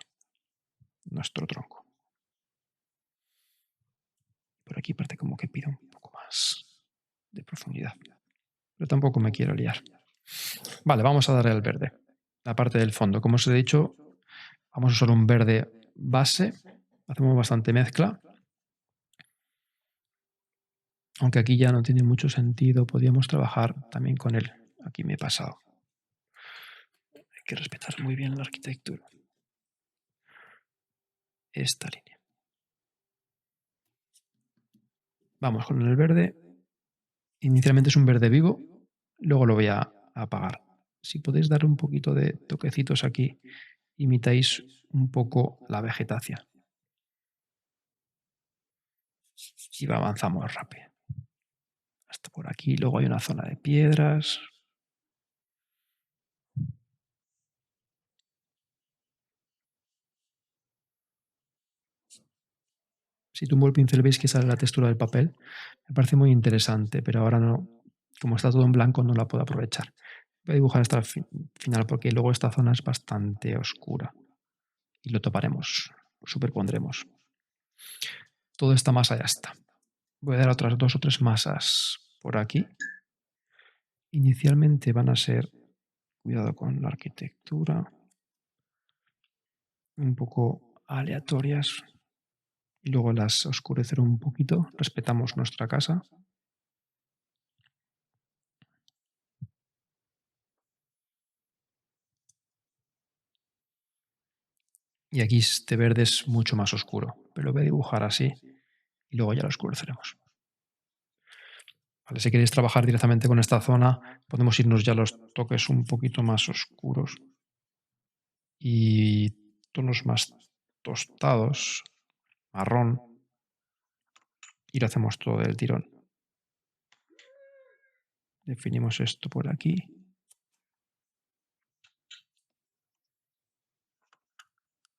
Nuestro tronco. Por aquí parte como que pide un poco más de profundidad. Pero tampoco me quiero liar. Vale, vamos a darle al verde. La parte del fondo. Como os he dicho, vamos a usar un verde base. Hacemos bastante mezcla. Aunque aquí ya no tiene mucho sentido, podríamos trabajar también con él. Aquí me he pasado. Hay que respetar muy bien la arquitectura. Esta línea. Vamos con el verde. Inicialmente es un verde vivo, luego lo voy a apagar. Si podéis dar un poquito de toquecitos aquí, imitáis un poco la vegetación. Y avanzamos rápido. Hasta por aquí, luego hay una zona de piedras. Si tumbo el pincel veis que sale la textura del papel. Me parece muy interesante, pero ahora no como está todo en blanco, no la puedo aprovechar. Voy a dibujar hasta el final porque luego esta zona es bastante oscura. Y lo toparemos, lo superpondremos. Toda esta masa ya está. Voy a dar otras 2 o 3 masas por aquí. Inicialmente van a ser, cuidado con la arquitectura, un poco aleatorias. Y luego las oscureceré un poquito. Respetamos nuestra casa. Y aquí este verde es mucho más oscuro, pero lo voy a dibujar así y luego ya lo oscureceremos. Vale, si queréis trabajar directamente con esta zona, podemos irnos ya a los toques un poquito más oscuros y tonos más tostados, marrón, y lo hacemos todo del tirón. Definimos esto por aquí.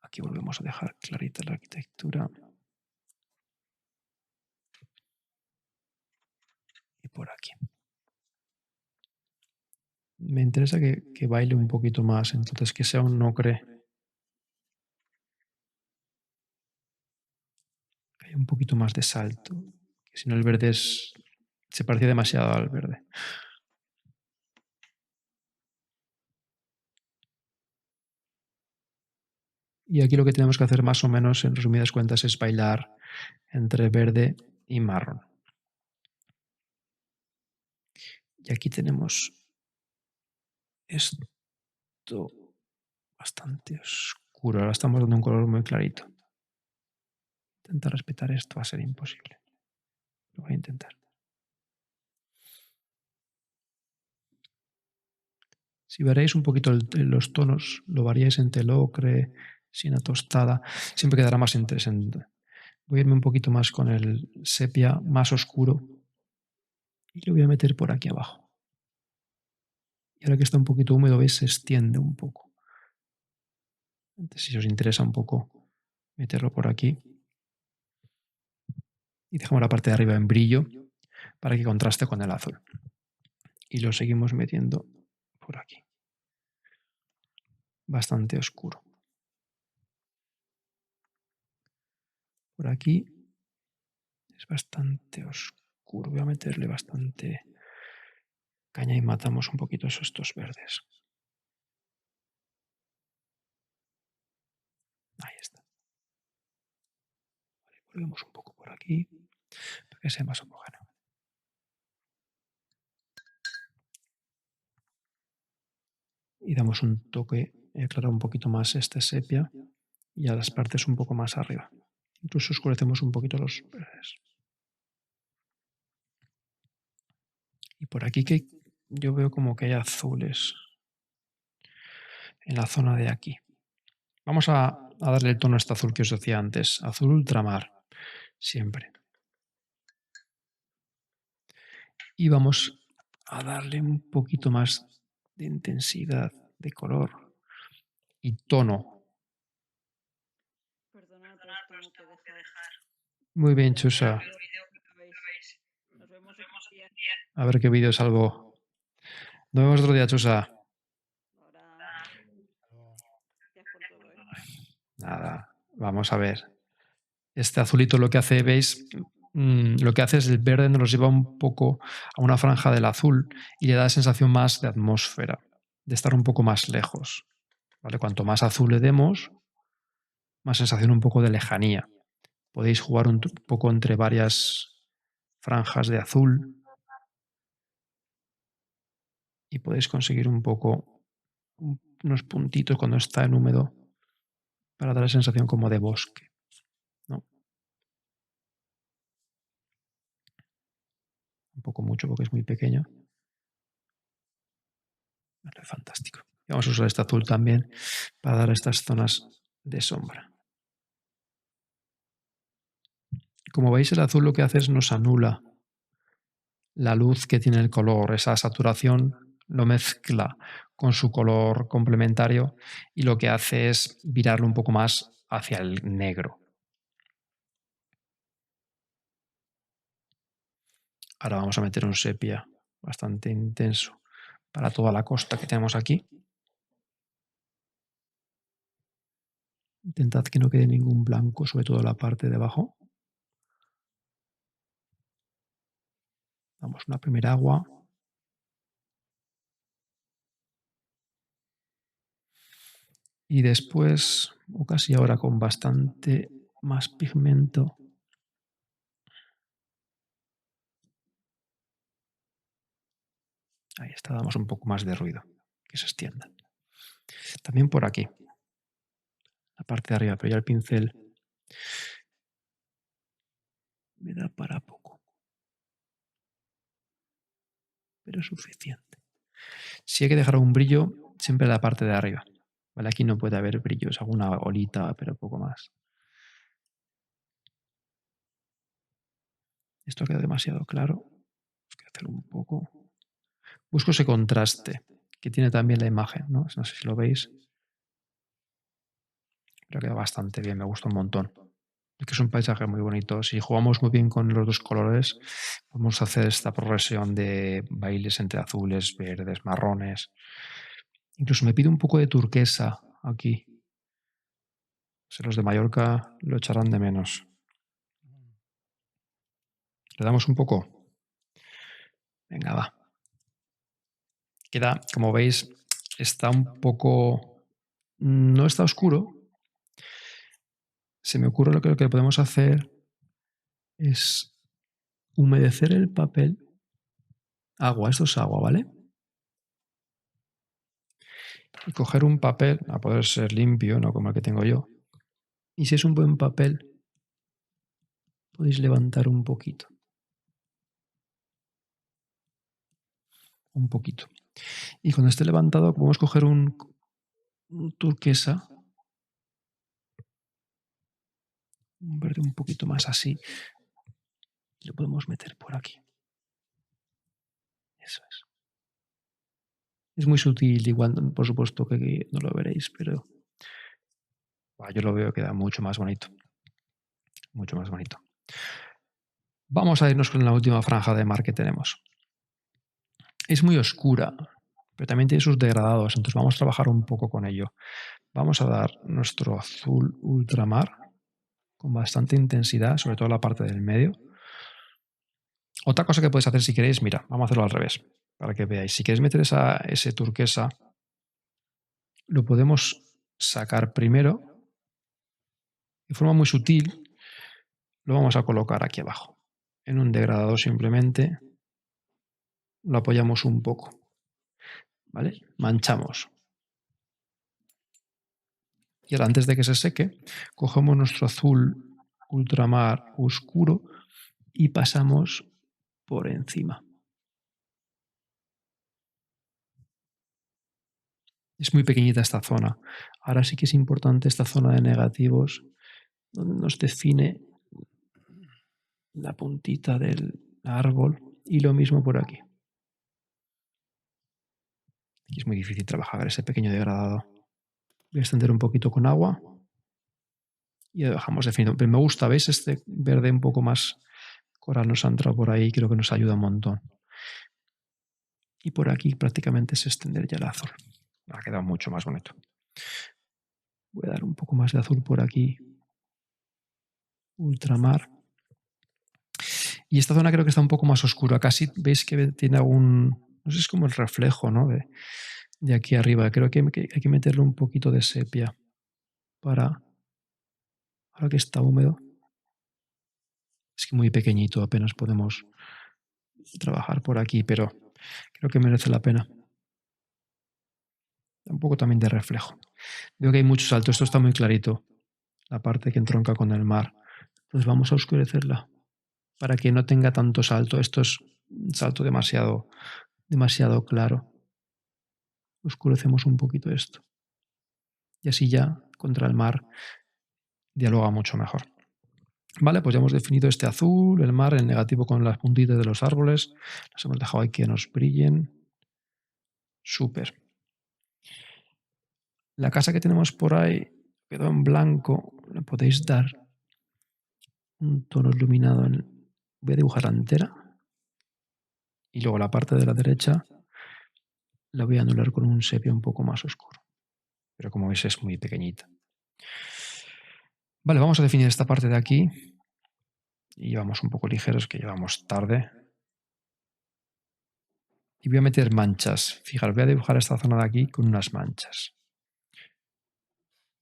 Aquí volvemos a dejar clarita la arquitectura. Y por aquí. Me interesa que baile un poquito más, entonces que sea un ocre. Que haya un poquito más de salto. Que si no el verde se parece demasiado al verde. Y aquí lo que tenemos que hacer más o menos, en resumidas cuentas, es bailar entre verde y marrón. Y aquí tenemos esto bastante oscuro. Ahora estamos dando un color muy clarito. Intentar respetar esto va a ser imposible. Lo voy a intentar. Si veréis un poquito los tonos, lo variáis entre el ocre, siena tostada, siempre quedará más interesante. Voy a irme un poquito más con el sepia más oscuro y lo voy a meter por aquí abajo. Y ahora que está un poquito húmedo, veis, se extiende un poco. Entonces, si os interesa un poco meterlo por aquí. Y dejamos la parte de arriba en brillo para que contraste con el azul. Y lo seguimos metiendo por aquí. Bastante oscuro. Por aquí es bastante oscuro. Voy a meterle bastante caña y matamos un poquito estos verdes. Ahí está. Vale, volvemos un poco por aquí para que sea más homogéneo. Y damos un toque, aclarar un poquito más este sepia y a las partes un poco más arriba. Incluso oscurecemos un poquito los verdes. Y por aquí que yo veo como que hay azules en la zona de aquí. Vamos a darle el tono a este azul que os decía antes, azul ultramar, siempre. Y vamos a darle un poquito más de intensidad, de color y tono. Perdonad, os tengo que dejar. Muy bien, Chusa. Nos vemos otro día. A ver qué vídeo salvo. Nos vemos otro día, Chusa. Ahora, gracias por todo, Nada, vamos a ver. Este azulito lo que hace, ¿veis? Lo que hace es el verde nos lleva un poco a una franja del azul y le da la sensación más de atmósfera, de estar un poco más lejos. ¿Vale? Cuanto más azul le demos, más sensación un poco de lejanía. Podéis jugar un poco entre varias franjas de azul y podéis conseguir un poco unos puntitos cuando está en húmedo para dar la sensación como de bosque, ¿no? Un poco mucho porque es muy pequeño. Vale, fantástico. Y vamos a usar este azul también para dar estas zonas de sombra. Como veis, el azul lo que hace es nos anula la luz que tiene el color, esa saturación lo mezcla con su color complementario y lo que hace es virarlo un poco más hacia el negro. Ahora vamos a meter un sepia bastante intenso para toda la costa que tenemos aquí. Intentad que no quede ningún blanco, sobre todo la parte de abajo. Damos una primera agua. Y después, o casi ahora con bastante más pigmento, ahí está, damos un poco más de ruido, que se extienda. También por aquí, la parte de arriba, pero ya el pincel me da para poco, pero es suficiente. Si hay que dejar un brillo, siempre la parte de arriba. ¿Vale? Aquí no puede haber brillos, alguna olita, pero poco más. Esto ha quedado demasiado claro. Hay que hacer un poco. Busco ese contraste que tiene también la imagen, ¿no? No sé si lo veis. Pero queda bastante bien, me gusta un montón. Es que es un paisaje muy bonito. Si jugamos muy bien con los dos colores, podemos hacer esta progresión de bailes entre azules, verdes, marrones. Incluso me pide un poco de turquesa aquí. Si los de Mallorca lo echarán de menos. ¿Le damos un poco? Venga, va. Queda, como veis, está un poco... No está oscuro. Se me ocurre lo que podemos hacer es humedecer el papel. Agua, esto es agua, ¿vale? Y coger un papel, a poder ser limpio, no como el que tengo yo. Y si es un buen papel, podéis levantar un poquito. Un poquito. Y cuando esté levantado, podemos coger un turquesa, un verde un poquito más así, y lo podemos meter por aquí. Eso es. Es muy sutil, igual, por supuesto que no lo veréis, pero yo lo veo que queda mucho más bonito. Mucho más bonito. Vamos a irnos con la última franja de mar que tenemos. Es muy oscura, pero también tiene sus degradados, entonces vamos a trabajar un poco con ello. Vamos a dar nuestro azul ultramar con bastante intensidad, sobre todo la parte del medio. Otra cosa que podéis hacer si queréis, mira, vamos a hacerlo al revés, para que veáis. Si queréis meter ese turquesa, lo podemos sacar primero, de forma muy sutil, lo vamos a colocar aquí abajo. En un degradado simplemente lo apoyamos un poco, ¿vale? Manchamos. Y ahora, antes de que se seque, cogemos nuestro azul ultramar oscuro y pasamos por encima. Es muy pequeñita esta zona. Ahora sí que es importante esta zona de negativos, donde nos define la puntita del árbol, y lo mismo por aquí. Aquí es muy difícil trabajar ese pequeño degradado. Voy a extender un poquito con agua y lo dejamos definido. Pero me gusta, ¿veis? Este verde un poco más coral nos ha entrado por ahí, creo que nos ayuda un montón. Y por aquí prácticamente es extender ya el azul. Ha quedado mucho más bonito. Voy a dar un poco más de azul por aquí. Ultramar. Y esta zona creo que está un poco más oscura. Casi veis que tiene algún... No sé, es como el reflejo, ¿no? De aquí arriba. Creo que hay que meterle un poquito de sepia para... Ahora que está húmedo. Es que muy pequeñito, apenas podemos trabajar por aquí, pero creo que merece la pena. Un poco también de reflejo. Veo que hay mucho salto. Esto está muy clarito. La parte que entronca con el mar. Entonces vamos a oscurecerla para que no tenga tanto salto. Esto es un salto demasiado claro. Oscurecemos un poquito esto. Y así ya contra el mar dialoga mucho mejor. Vale, pues ya hemos definido este azul, el mar, el negativo con las puntitas de los árboles. Las hemos dejado ahí que nos brillen. Súper. La casa que tenemos por ahí quedó en blanco. Le podéis dar un tono iluminado. Voy a dibujarla entera Y luego la parte de la derecha la voy a anular con un sepia un poco más oscuro. Pero como veis es muy pequeñita. Vale, vamos a definir esta parte de aquí. Y vamos un poco ligeros, que llevamos tarde. Y voy a meter manchas. Fijaros, voy a dibujar esta zona de aquí con unas manchas.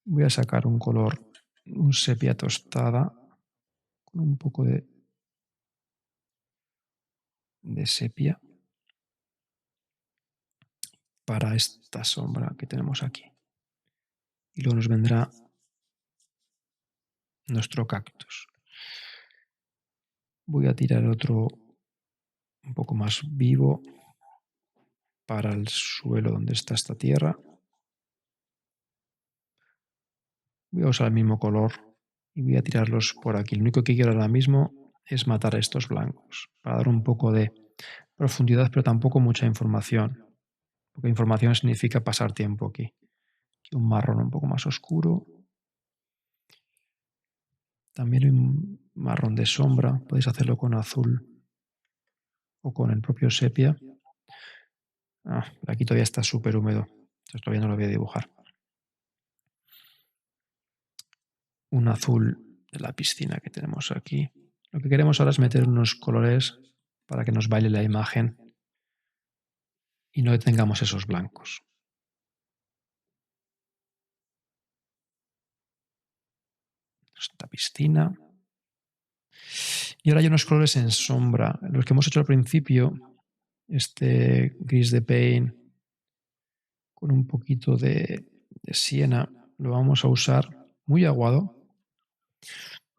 Voy a sacar un color, un sepia tostada, con un poco de sepia para esta sombra que tenemos aquí. Y luego nos vendrá nuestro cactus. Voy a tirar otro un poco más vivo para el suelo donde está esta tierra. Voy a usar el mismo color y voy a tirarlos por aquí. Lo único que quiero ahora mismo es matar a estos blancos para dar un poco de profundidad, pero tampoco mucha información. Porque información significa pasar tiempo aquí. Aquí un marrón un poco más oscuro. También un marrón de sombra. Podéis hacerlo con azul o con el propio sepia. Aquí todavía está súper húmedo. Entonces todavía no lo voy a dibujar. Un azul de la piscina que tenemos aquí. Lo que queremos ahora es meter unos colores para que nos baile la imagen y no tengamos esos blancos. Esta piscina. Y ahora hay unos colores en sombra. Los que hemos hecho al principio, este gris de paint con un poquito de siena, lo vamos a usar muy aguado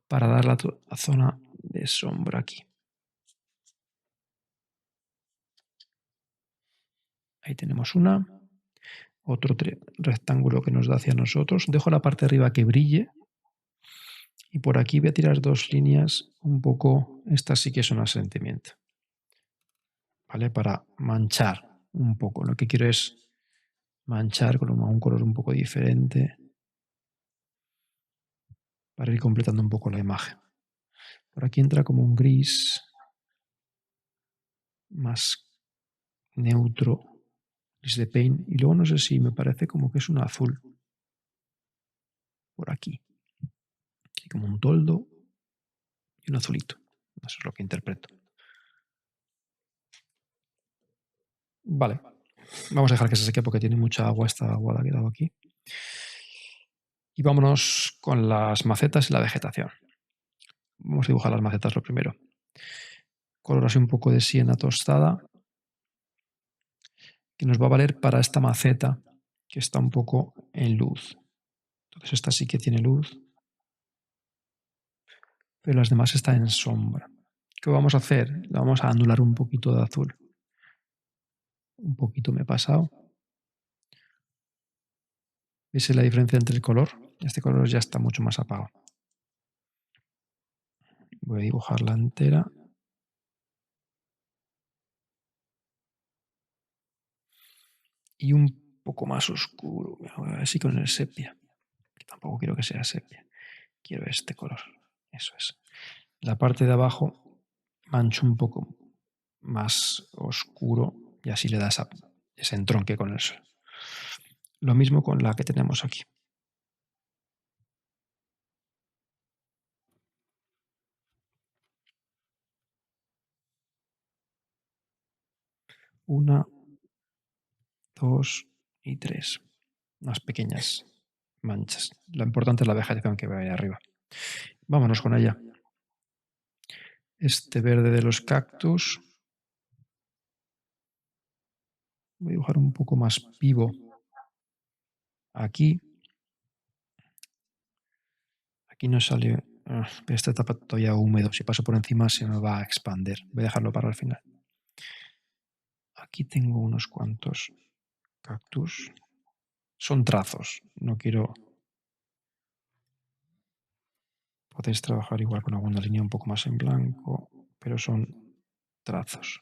para dar la zona de sombra aquí. Ahí tenemos una. Otro rectángulo que nos da hacia nosotros. Dejo la parte de arriba que brille. Y por aquí voy a tirar dos líneas un poco. Estas sí que son asentimiento. ¿Vale? Para manchar un poco. Lo que quiero es manchar con un color un poco diferente. Para ir completando un poco la imagen. Por aquí entra como un gris más neutro, gris de paint. Y luego no sé si me parece como que es un azul. Por aquí. Aquí como un toldo y un azulito. Eso es lo que interpreto. Vale. Vamos a dejar que se seque porque tiene mucha agua esta agua que ha quedado aquí. Y vámonos con las macetas y la vegetación. Vamos a dibujar las macetas lo primero. Color así un poco de siena tostada, que nos va a valer para esta maceta que está un poco en luz. Entonces esta sí que tiene luz, pero las demás están en sombra. ¿Qué vamos a hacer? La vamos a anular un poquito de azul. Un poquito me he pasado. ¿Veis la diferencia entre el color? Este color ya está mucho más apagado. Voy a dibujarla entera. Y un poco más oscuro, así con el sepia. Que tampoco quiero que sea sepia. Quiero este color. Eso es. La parte de abajo mancho un poco más oscuro y así le da ese entronque con el sol. Lo mismo con la que tenemos aquí. Una, dos y tres. Unas pequeñas manchas. Lo importante es la vegetación que ve ahí arriba. Vámonos con ella. Este verde de los cactus. Voy a dibujar un poco más vivo aquí. Aquí no sale. Esta etapa todavía húmedo. Si paso por encima se me va a expandir. Voy a dejarlo para el final. Aquí tengo unos cuantos cactus. Son trazos. No quiero. Podéis trabajar igual con alguna línea un poco más en blanco, pero son trazos.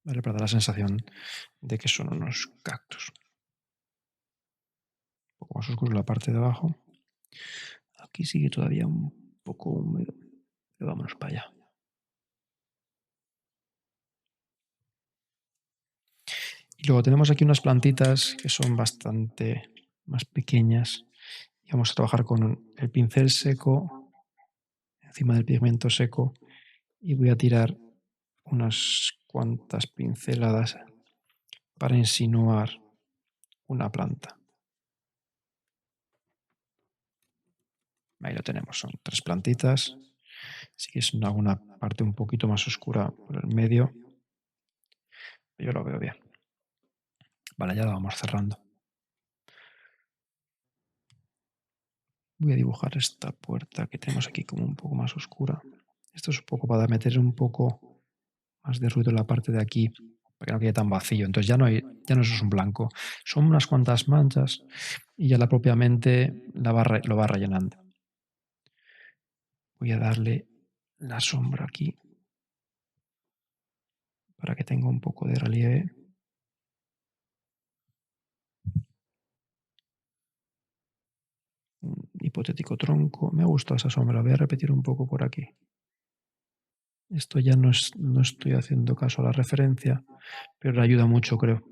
¿vale? Para dar la sensación de que son unos cactus. Un poco más oscuro la parte de abajo. Aquí sigue todavía un poco húmedo, pero vámonos para allá. Y luego tenemos aquí unas plantitas que son bastante más pequeñas. Y vamos a trabajar con el pincel seco encima del pigmento seco y voy a tirar unas cuantas pinceladas para insinuar una planta. Ahí lo tenemos, son 3 plantitas. Sí que es alguna parte un poquito más oscura por el medio. Yo lo veo bien. Vale, ya lo vamos cerrando. Voy a dibujar esta puerta que tenemos aquí como un poco más oscura. Esto es un poco para meter un poco más de ruido en la parte de aquí, para que no quede tan vacío. Entonces ya no es un blanco. Son unas cuantas manchas y ya la propiamente lo va rellenando. Voy a darle la sombra aquí para que tenga un poco de relieve. Un hipotético tronco. Me gusta esa sombra. Voy a repetir un poco por aquí. Esto ya no estoy haciendo caso a la referencia, pero le ayuda mucho, creo.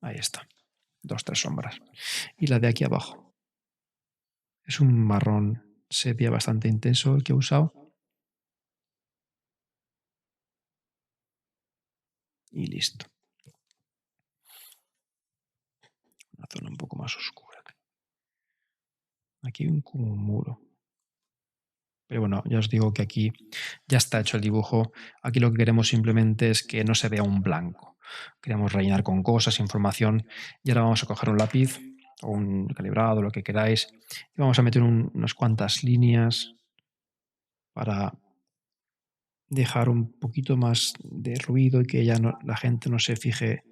Ahí está. 2, 3 sombras. Y la de aquí abajo. Es un marrón sepia bastante intenso el que he usado. Y listo. Una zona un poco más oscura. Aquí hay como un muro. Pero bueno, ya os digo que aquí ya está hecho el dibujo. Aquí lo que queremos simplemente es que no se vea un blanco. Queremos rellenar con cosas, información. Y ahora vamos a coger un lápiz o un calibrado, lo que queráis. Y vamos a meter unas cuantas líneas para dejar un poquito más de ruido y que ya la gente no se fije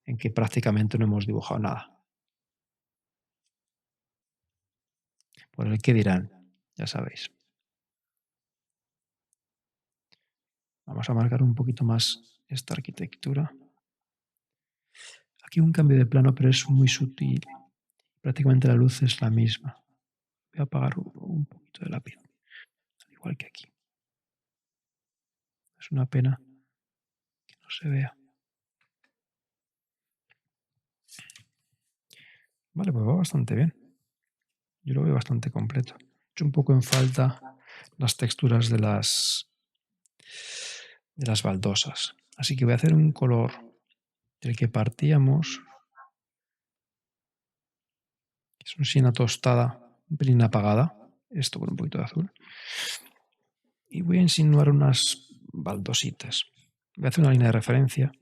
en que prácticamente no hemos dibujado nada. Por el que dirán, ya sabéis. Vamos a marcar un poquito más esta arquitectura. Aquí un cambio de plano, pero es muy sutil. Prácticamente la luz es la misma. Voy a apagar un poquito de lápiz, al igual que aquí. Es una pena que no se vea. Vale, pues va bastante bien. Yo lo veo bastante completo. He hecho un poco en falta las texturas de las baldosas. Así que voy a hacer un color del que partíamos. Es un siena tostada, un pelín apagada. Esto con un poquito de azul. Y voy a insinuar unas baldositas. Voy a hacer una línea de referencia.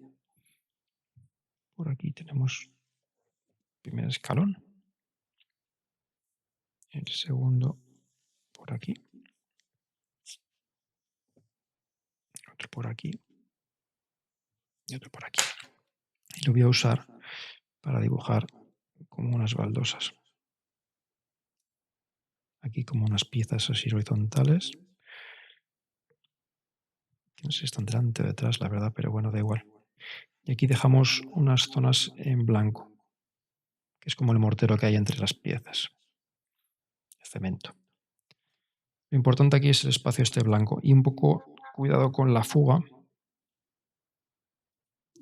Por aquí tenemos el primer escalón. El segundo por aquí. Otro por aquí. Y otro por aquí. Y lo voy a usar para dibujar como unas baldosas. Aquí como unas piezas así horizontales. No sé si están delante o detrás, la verdad, pero bueno, da igual. Y aquí dejamos unas zonas en blanco, que es como el mortero que hay entre las piezas. El cemento. Lo importante aquí es el espacio este blanco y un poco cuidado con la fuga.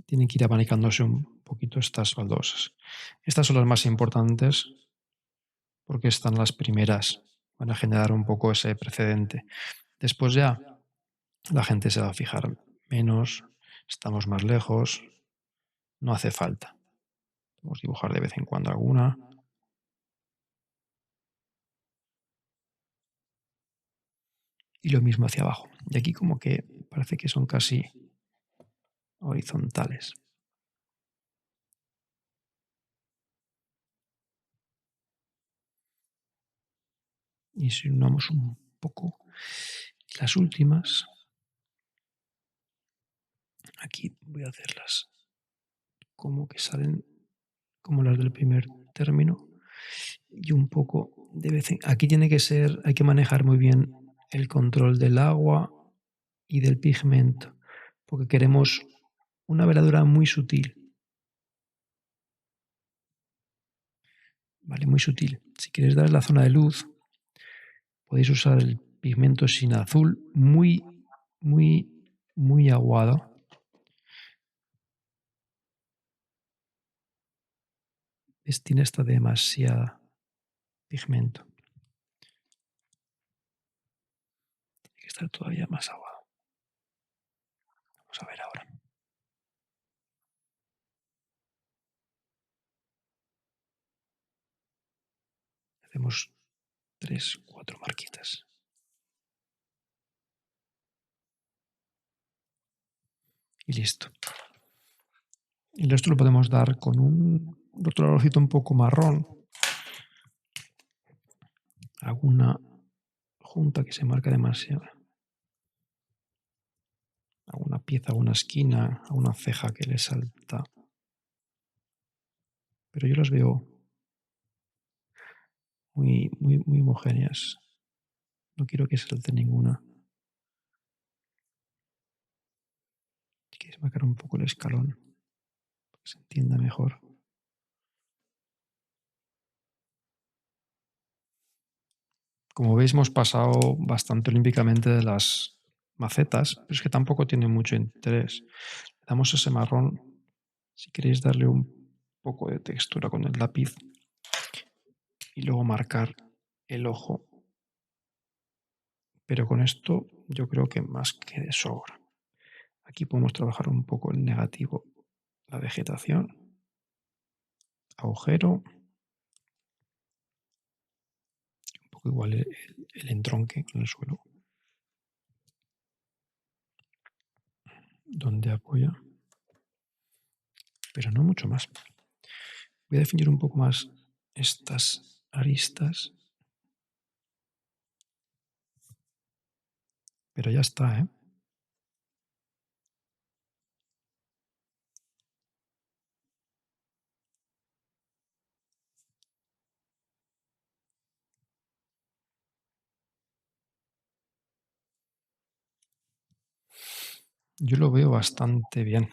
Tienen que ir abanicándose un poquito estas baldosas. Estas son las más importantes porque están las primeras. Van a generar un poco ese precedente. Después ya la gente se va a fijar menos, estamos más lejos, no hace falta. Vamos a dibujar de vez en cuando alguna. Y lo mismo hacia abajo. Y aquí como que parece que son casi horizontales. Y si unamos un poco las últimas, aquí voy a hacerlas como que salen como las del primer término y un poco de vez en... Aquí tiene que ser, hay que manejar muy bien el control del agua y del pigmento, porque queremos una veladura muy sutil. Vale, muy sutil. Si queréis dar la zona de luz, podéis usar el pigmento sin azul muy, muy, muy aguado. Tiene esta demasiada pigmento. Tiene que estar todavía más aguado. Vamos a ver ahora. Hacemos 3, 4 marquitas. Y listo. El resto lo podemos dar con un rotuladorcito un poco marrón. Alguna junta que se marca demasiado. Alguna pieza, alguna esquina, alguna ceja que le salta. Pero yo las veo muy, muy, muy homogéneas. No quiero que salte ninguna. Si quieres marcar un poco el escalón, para que se entienda mejor. Como veis, hemos pasado bastante olímpicamente de las macetas, pero es que tampoco tiene mucho interés. Le damos ese marrón. Si queréis darle un poco de textura con el lápiz y luego marcar el ojo. Pero con esto yo creo que más que de sobra. Aquí podemos trabajar un poco el negativo, la vegetación, agujero, un poco igual el entronque con el suelo, donde apoya, pero no mucho más. Voy a definir un poco más estas aristas, pero ya está, ¿eh? Yo lo veo bastante bien.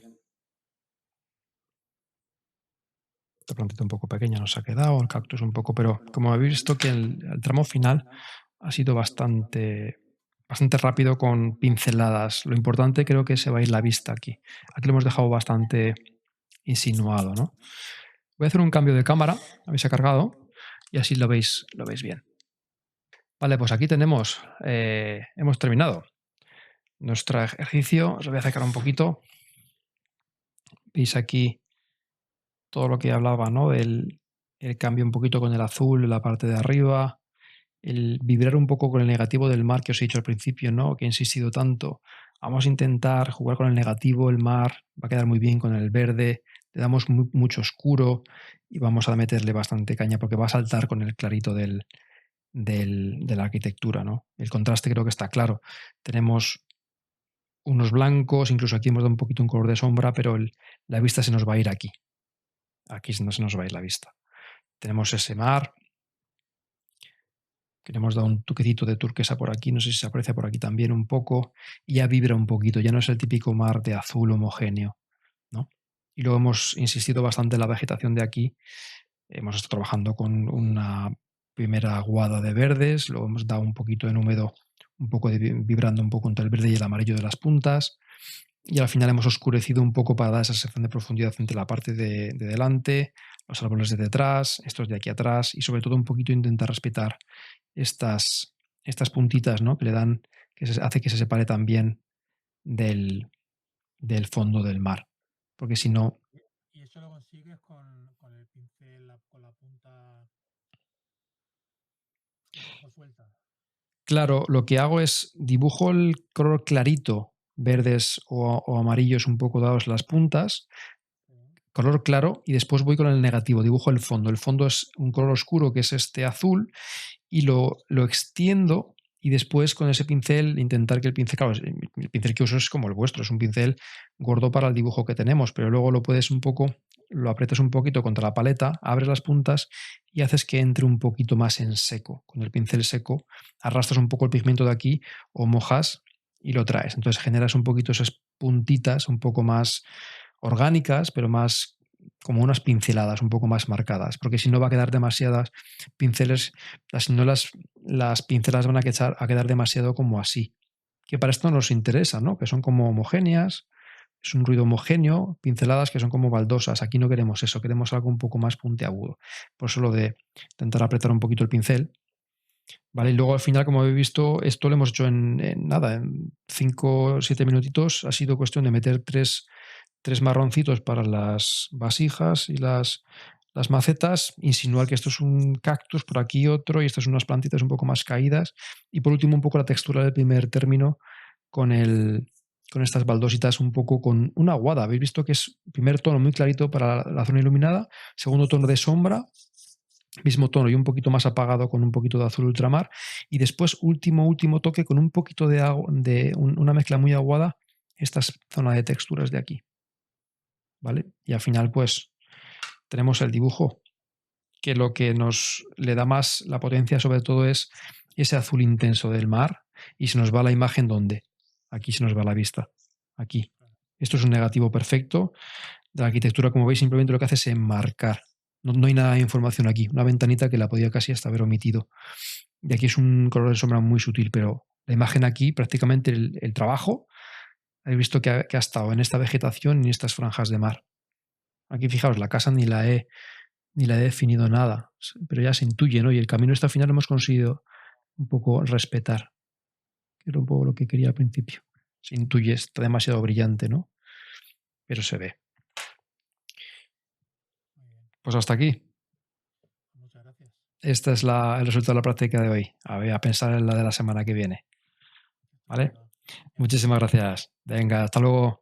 Esta plantita un poco pequeña nos ha quedado, el cactus un poco, pero como habéis visto que el tramo final ha sido bastante rápido con pinceladas. Lo importante creo que se va a ir la vista aquí. Aquí lo hemos dejado bastante insinuado, ¿no? Voy a hacer un cambio de cámara, habéis cargado, y así lo veis bien. Vale, pues aquí tenemos, hemos terminado nuestro ejercicio. Os lo voy a acercar un poquito. Veis aquí todo lo que hablaba, ¿no? El cambio un poquito con el azul en la parte de arriba, el vibrar un poco con el negativo del mar que os he dicho al principio, ¿no? Que he insistido tanto. Vamos a intentar jugar con el negativo, el mar, va a quedar muy bien con el verde, le damos mucho oscuro y vamos a meterle bastante caña porque va a saltar con el clarito de la arquitectura, ¿no? El contraste creo que está claro. Tenemos unos blancos, incluso aquí hemos dado un poquito un color de sombra, pero la vista se nos va a ir aquí. Aquí no se nos va a ir la vista. Tenemos ese mar, que le hemos dado un toquecito de turquesa por aquí, no sé si se aprecia por aquí también un poco, y ya vibra un poquito, ya no es el típico mar de azul homogéneo, ¿no? Y luego hemos insistido bastante en la vegetación de aquí, hemos estado trabajando con una primera aguada de verdes, luego hemos dado un poquito en húmedo, un poco vibrando un poco entre el verde y el amarillo de las puntas, y al final hemos oscurecido un poco para dar esa sensación de profundidad entre la parte de delante, los árboles de detrás, estos de aquí atrás, y sobre todo un poquito intentar respetar estas puntitas, ¿no? Que le dan, que hace que se separe también del fondo del mar. Porque si no. Y eso lo consigues con el pincel, con la punta un poco suelta. Claro, lo que hago es dibujo el color clarito, verdes o amarillos un poco dados las puntas, color claro, y después voy con el negativo, dibujo el fondo. El fondo es un color oscuro que es este azul y lo extiendo y después con ese pincel intentar que el pincel, claro, el pincel que uso es como el vuestro, es un pincel gordo para el dibujo que tenemos, pero luego lo puedes lo aprietas un poquito contra la paleta, abres las puntas y haces que entre un poquito más en seco. Con el pincel seco arrastras un poco el pigmento de aquí o mojas y lo traes. Entonces generas un poquito esas puntitas un poco más orgánicas, pero más como unas pinceladas un poco más marcadas, porque si no va a quedar demasiadas pinceles, si no las pinceladas van a quedar demasiado como así, que para esto nos interesa, ¿no? Que son como homogéneas, es un ruido homogéneo, pinceladas que son como baldosas. Aquí no queremos eso, queremos algo un poco más puntiagudo. Por eso lo de intentar apretar un poquito el pincel. ¿Vale? Y luego al final, como habéis visto, esto lo hemos hecho en nada, en 5 o 7 minutitos. Ha sido cuestión de meter tres marroncitos para las vasijas y las macetas, insinuar que esto es un cactus, por aquí otro, y estas son unas plantitas un poco más caídas. Y por último, un poco la textura del primer término con estas baldositas un poco con una aguada. Habéis visto que es primer tono muy clarito para la zona iluminada, segundo tono de sombra, mismo tono y un poquito más apagado con un poquito de azul ultramar, y después último toque con un poquito de una mezcla muy aguada, esta zona de texturas de aquí. ¿Vale? Y al final pues tenemos el dibujo, que lo que nos le da más la potencia sobre todo es ese azul intenso del mar, y se nos va la imagen ¿dónde? Aquí se nos va la vista, aquí. Esto es un negativo perfecto de la arquitectura, como veis, simplemente lo que hace es enmarcar. No hay nada de información aquí, una ventanita que la podía casi hasta haber omitido. Y aquí es un color de sombra muy sutil, pero la imagen aquí, prácticamente el trabajo, habéis visto que ha estado en esta vegetación y en estas franjas de mar. Aquí fijaos, la casa ni la he definido nada, pero ya se intuye, ¿no? Y el camino hasta el final lo hemos conseguido un poco respetar, que era un poco lo que quería al principio. Se intuye, está demasiado brillante, ¿no? Pero se ve. Muy bien. Pues hasta aquí. Muchas gracias. Este es el resultado de la práctica de hoy. A pensar en la de la semana que viene. ¿Vale? Estupendo. Muchísimas gracias. Venga, hasta luego.